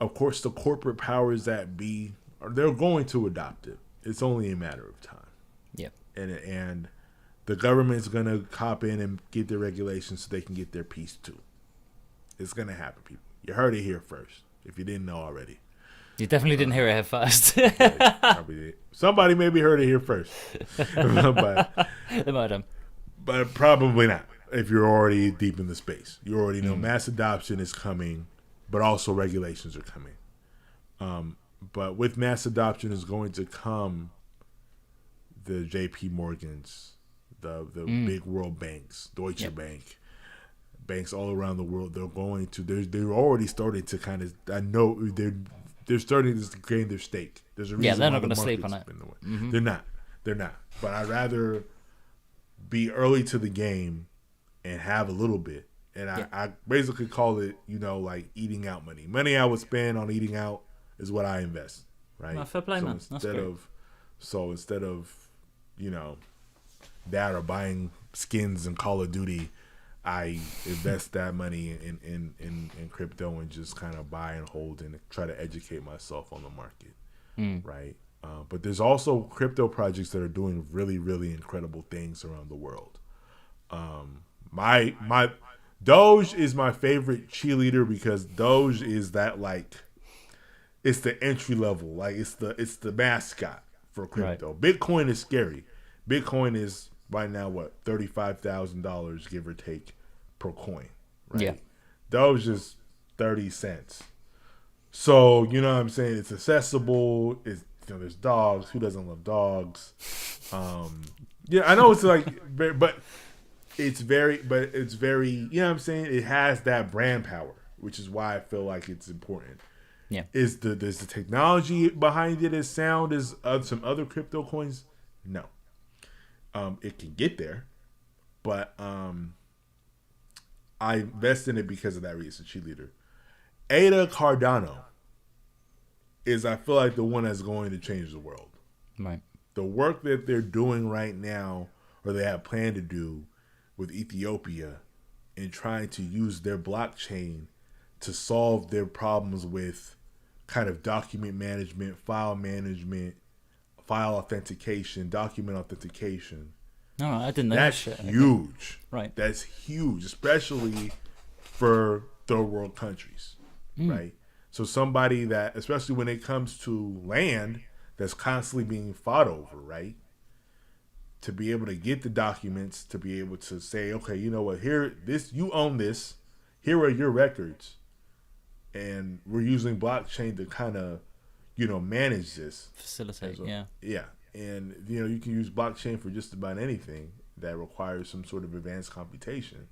of course, the corporate powers that be they're going to adopt it. It's only a matter of time. Yeah. And the government's going to hop in and get their regulations so they can get their piece too. It's going to happen, people. You heard it here first, if you didn't know already. You definitely didn't hear it here first. Probably did. Somebody maybe heard it here first. but They might have. But probably not if you're already deep in the space. You already know mass adoption is coming, but also regulations are coming. But with mass adoption is going to come the JP Morgans, the big world banks, Deutsche Bank, banks all around the world. They're already starting to kind of, I know they're starting to gain their stake. There's a reason they're why not going the to sleep on market's it. been the way. They're not. But I'd rather be early to the game and have a little bit. And I basically call it, like eating out money. Money I would spend on eating out is what I invest, right? Well, fair play, man. That's great. Instead of, that or buying skins in Call of Duty, I invest that money in crypto and just kind of buy and hold and try to educate myself on the market, right? But there's also crypto projects that are doing really, really incredible things around the world. My Doge is my favorite cheerleader because Doge is that, like, it's the entry level, like it's the mascot for crypto. Right. Bitcoin is scary. Bitcoin is right now what, $35,000 give or take per coin, right? Yeah. Doge is 30 cents. So, you know what I'm saying? It's accessible. It's, there's dogs. Who doesn't love dogs? Yeah, I know it's like, but it's very, you know what I'm saying? It has that brand power, which is why I feel like it's important. Yeah. Is the technology behind it as sound as some other crypto coins? No. It can get there, but I invest in it because of that reason. Cheerleader. Ada Cardano is, I feel like, the one that's going to change the world. Right. The work that they're doing right now, or they have planned to do with Ethiopia, in trying to use their blockchain to solve their problems with kind of document management, file management, file authentication, document authentication. No, I didn't know that's that shit. Huge. Right. That's huge, especially for third world countries, right? So somebody that, especially when it comes to land that's constantly being fought over, right? To be able to get the documents, to be able to say, okay, you know what, here, this, you own this, here are your records, and we're using blockchain to kind of, manage this. Facilitate, so, yeah. Yeah. you can use blockchain for just about anything that requires some sort of advanced computation.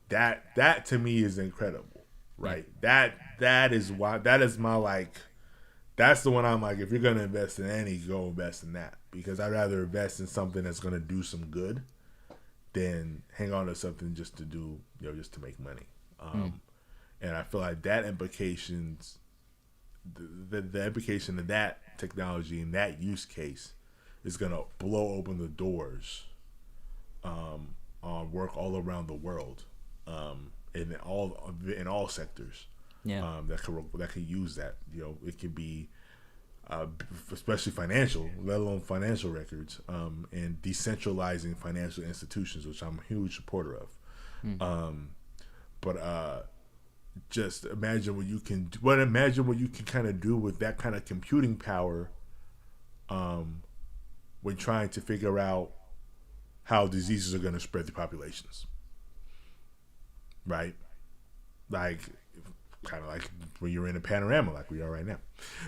That to me is incredible, right? That is my like. That's the one I'm like, if you're gonna invest in any, go invest in that, because I'd rather invest in something that's gonna do some good than hang on to something just to do, just to make money. And I feel like that implications, the implication of that technology and that use case is gonna blow open the doors on work all around the world, in all sectors. That could use that. It could be especially financial, let alone financial records, and decentralizing financial institutions, which I'm a huge supporter of. But just imagine what you can kind of do with that kind of computing power, when trying to figure out how diseases are going to spread through populations, right? Like, kind of like when you're in a panorama like we are right now.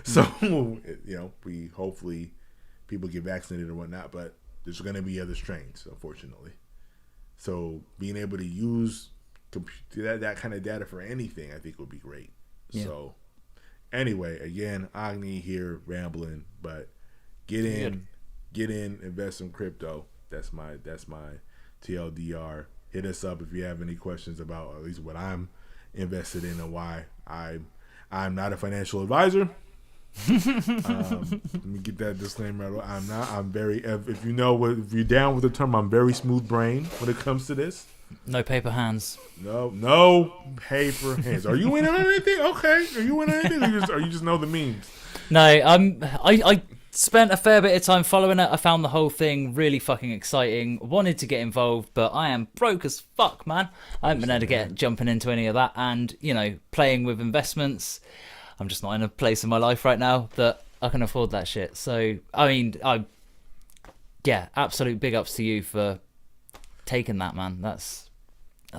So, we hopefully people get vaccinated or whatnot, but there's going to be other strains, unfortunately. So being able to use that kind of data for anything, I think would be great. Yeah. So anyway, again, Agni here rambling, but get in, invest in crypto. That's my TLDR. Hit us up if you have any questions about at least what I'm invested in and why. I'm not a financial advisor. Let me get that disclaimer. I'm not. I'm very. If you're down with the term, I'm very smooth brain when it comes to this. No paper hands. No paper hands. Are you in on anything? Okay. Are you in on anything? Or you just know the memes? No. I spent a fair bit of time following it. I found the whole thing really fucking exciting. Wanted to get involved, but I am broke as fuck, man. I haven't been able to get jumping into any of that, and playing with investments. I'm just not in a place in my life right now that I can afford that shit. So absolute big ups to you for taking that, man. That's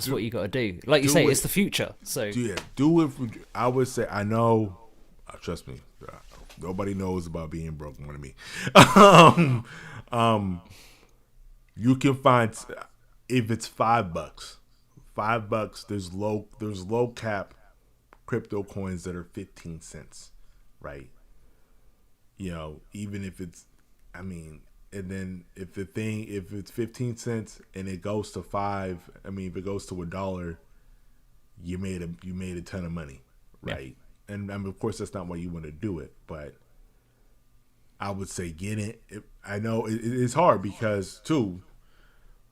what you got to do. Like you say, it's the future. So do it. I would say, I know. Trust me. Nobody knows about being broke more than me. You can find, if it's $5, there's low cap crypto coins that are 15 cents, right? Even if it's, and then if it's 15 cents and it goes to $5, if it goes to $1, you made a ton of money, right? Yeah. And of course, that's not why you want to do it, but I would say get it. I know it's hard because, too,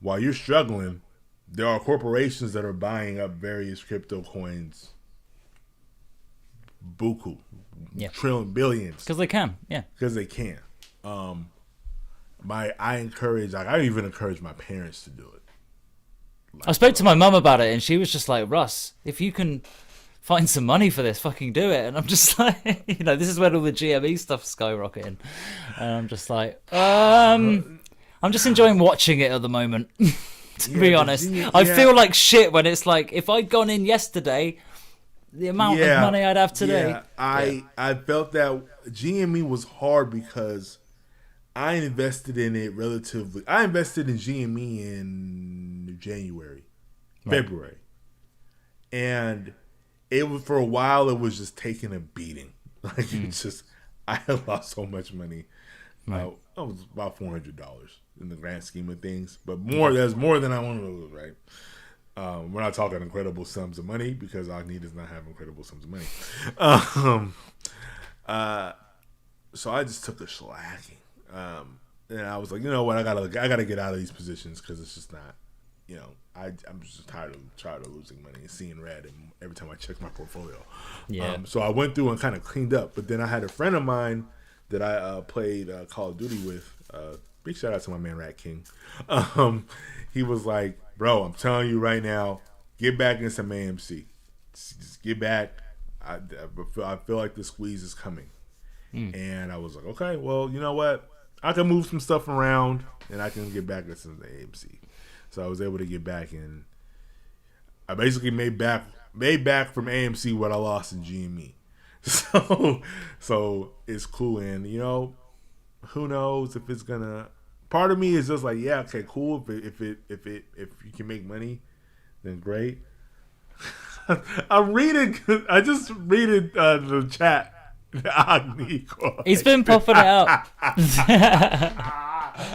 while you're struggling, there are corporations that are buying up various crypto coins, buku, trillion, billions. Because they can, yeah. Because they can. I even encourage my parents to do it. I spoke to my mum about it, and she was just like, Russ, if you can find some money for this, fucking do it. And I'm just like, this is where all the GME stuff's skyrocketing. And I'm just like, I'm just enjoying watching it at the moment, to be honest. I feel like shit when it's like, if I'd gone in yesterday, the amount of money I'd have today. I felt that GME was hard because I invested in it relatively. I invested in GME in February. And it was, for a while, it was just taking a beating. Like, it's just, I had lost so much money. Right. It was about $400 in the grand scheme of things. But that's more than I wanted to lose, right? We're not talking incredible sums of money because Agni does not have incredible sums of money. So I just took a shellacking. And I was like, you know what? I gotta get out of these positions because it's just not, I'm just tired of losing money and seeing red and every time I check my portfolio. Yeah. So I went through and kind of cleaned up. But then I had a friend of mine that I played Call of Duty with. Big shout out to my man Rat King. He was like, bro, I'm telling you right now, get back in some AMC. Just get back. I feel like the squeeze is coming. And I was like, okay, well, you know what? I can move some stuff around and I can get back into some AMC. So I was able to get back in. I basically made back from AMC what I lost in GME. So it's cool. And, who knows if it's gonna. Part of me is just like, yeah, okay, cool. If you can make money, then great. I'm reading. I just reading the chat. He's been popping it up.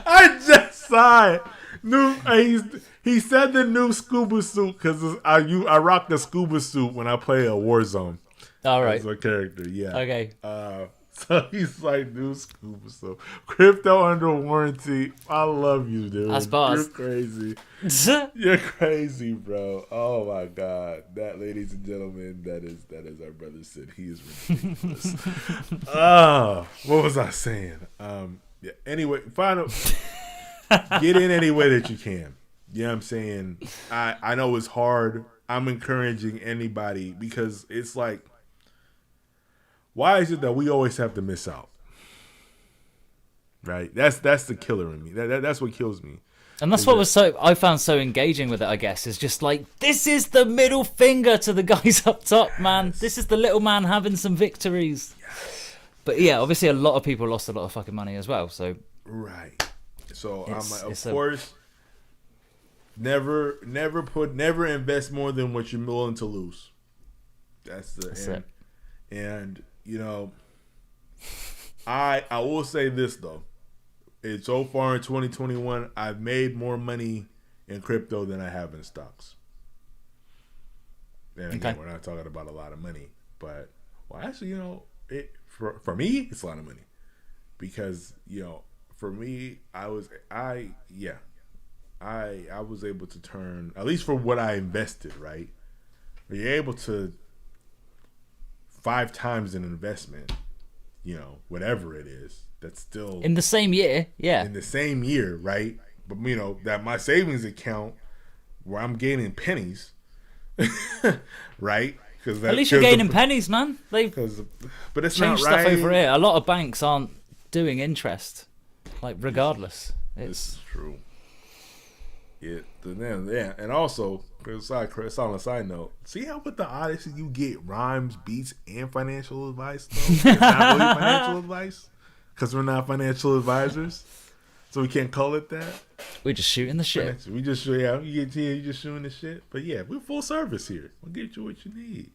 I just saw it. He said the new scuba suit because I rock the scuba suit when I play a Warzone. All right. As a character, yeah. Okay. So he's like, new scuba suit. Crypto under warranty. I love you, dude. That's boss. You're crazy. You're crazy, bro. Oh my god. That, ladies and gentlemen, that is our brother Sid. He is ridiculous. What was I saying? Yeah. Anyway, final. Get in any way that you can. You know what I'm saying? I know it's hard. I'm encouraging anybody because it's like, why is it that we always have to miss out? Right? That's the killer in me. That's what kills me. And that's what I found so engaging with it, I guess, is just like, this is the middle finger to the guys up top, man. Yes. This is the little man having some victories. Yes. But yeah, obviously a lot of people lost a lot of fucking money as well. So right. So I'm like, of course, never invest more than what you're willing to lose. That's it. And you know, I will say this though. It's so far in 2021, I've made more money in crypto than I have in stocks. And again, we're not talking about a lot of money, but actually, you know, for me, it's a lot of money because, you know, for me, I was able to turn, at least for what I invested, right? You're able to 5 times an investment, you know, whatever it is. That's still in the same year, yeah. In the same year, right? But you know that my savings account, where I'm gaining pennies, right? At least you're gaining pennies, man. But it's changed not right. Stuff over here. A lot of banks aren't doing interest, like regardless. It's true. Yeah, and also, on a side note, see how with the Odyssey you get rhymes, beats, and financial advice. Though it's not really financial advice. Because we're not financial advisors, so we can't call it that. We're just shooting the shit. We just show you get here, you just shooting the shit. But yeah, we're full service here. We'll get you what you need.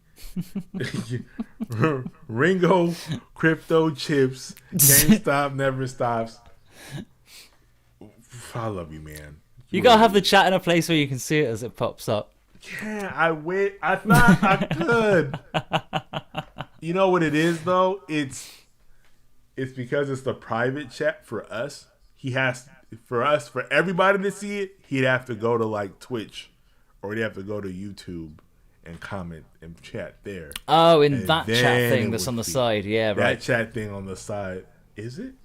Ringo, crypto, chips, GameStop never stops. I love you, man. You gotta have the chat in a place where you can see it as it pops up. Yeah, I thought I could. You know what it is though? It's because it's the private chat for us. For everybody to see it, he'd have to go to like Twitch or he'd have to go to YouTube and comment and chat there. Oh, in that chat thing that's on the side. Yeah, right. That chat thing on the side. Is it?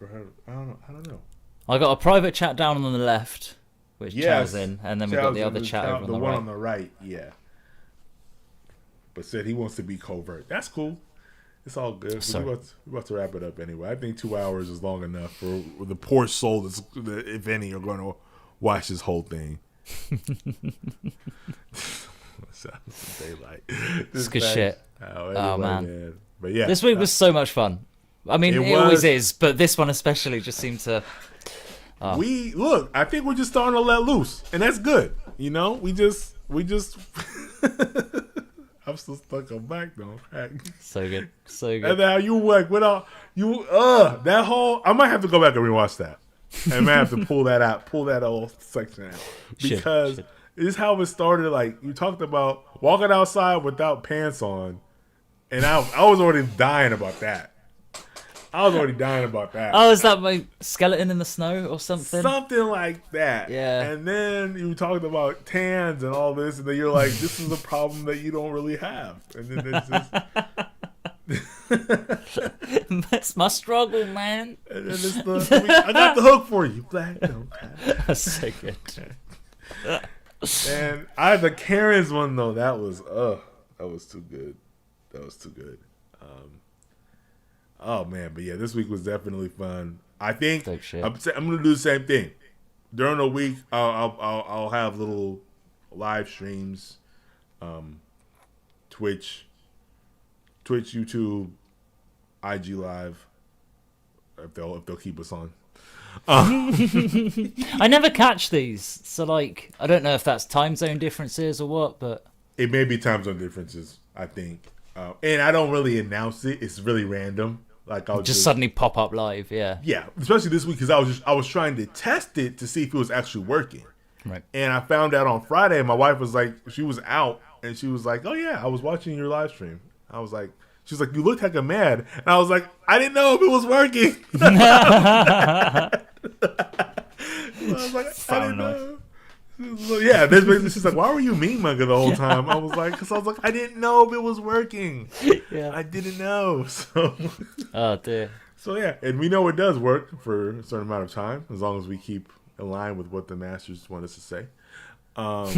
I don't know. I got a private chat down on the left, which Chow's in, and then we got the other chat over on the right. The one on the right, yeah. But said he wants to be covert. That's cool. It's all good. We're about to wrap it up anyway. I think 2 hours is long enough for the poor soul that, if any, are going to watch this whole thing. Daylight. It's good shit. Oh man. But yeah, this week was so much fun. I mean, it always is, but this one especially just seemed to. I think we're just starting to let loose, and that's good. You know, we just. I'm still stuck on back though. So good. And now you like that whole. I might have to go back and rewatch that. I might have to pull that whole section out because this is how it started. Like you talked about walking outside without pants on, and I was already dying about that. Oh, is that my skeleton in the snow or something? Something like that. Yeah. And then you talked about tans and all this, and then you're like, this is a problem that you don't really have. And then it's just... That's my struggle, man. And then I got the hook for you. Black don't cry. That's so good. And I had the Karen's one, though. That was too good. Oh man, but yeah, this week was definitely fun. I think I'm gonna do the same thing during the week. I'll have little live streams, Twitch, YouTube, IG Live, if they'll keep us on. I never catch these, so like I don't know if that's time zone differences or what, but It may be time zone differences, I think, and I don't really announce it. It's really random. Like I'll just suddenly pop up live. Yeah, especially this week because I was trying to test it to see if it was actually working. right. And I found out on Friday. My wife was like, she was out, and she was like, "Oh yeah, I was watching your live stream." I was like, she was like, "You looked hecka mad," and I was like, "I didn't know if it was working." I was like, I didn't know. So, yeah, she's like, "Why were you mean mugger the whole time?" I was like, "Cause I was like, I didn't know if it was working. Yeah. I didn't know." So, Oh dear. so yeah, and we know it does work for a certain amount of time as long as we keep in line with what the masters want us to say. But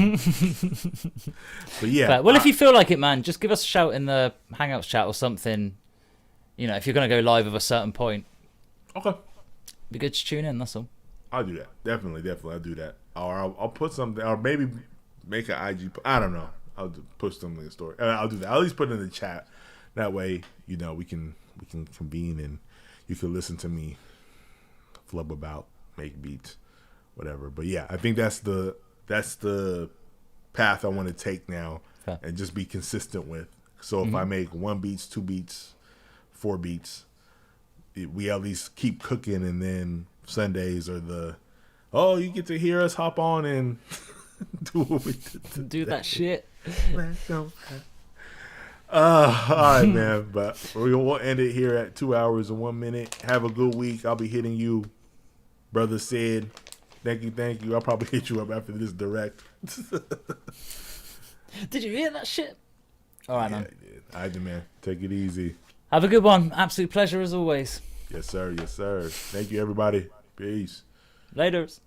yeah, But, well, if you feel like it, man, just give us a shout in the Hangouts chat or something. You know, if you're gonna go live at a certain point, okay, be good to tune in. That's all. I'll do that. Definitely, I'll do that. Or I'll put something, or maybe make an IG. I don't know. I'll push something in the story. I'll do that. I'll at least put it in the chat. That way, you know, we can convene and you can listen to me flub about, make beats, whatever. But yeah, I think that's the path I want to take now, Fair. and just be consistent with. So if I make 1 beats, 2 beats, 4 beats, we at least keep cooking, and then Sundays are you get to hear us hop on and do what we did. Do that shit. All right, man. But we'll end it here at 2 hours and 1 minute. Have a good week. I'll be hitting you, brother Sid. Thank you. I'll probably hit you up after this direct. Did you hear that shit? All right, Yeah, man. I did. All right, man. Take it easy. Have a good one. Absolute pleasure as always. Yes, sir. Thank you, everybody. Peace. Laters.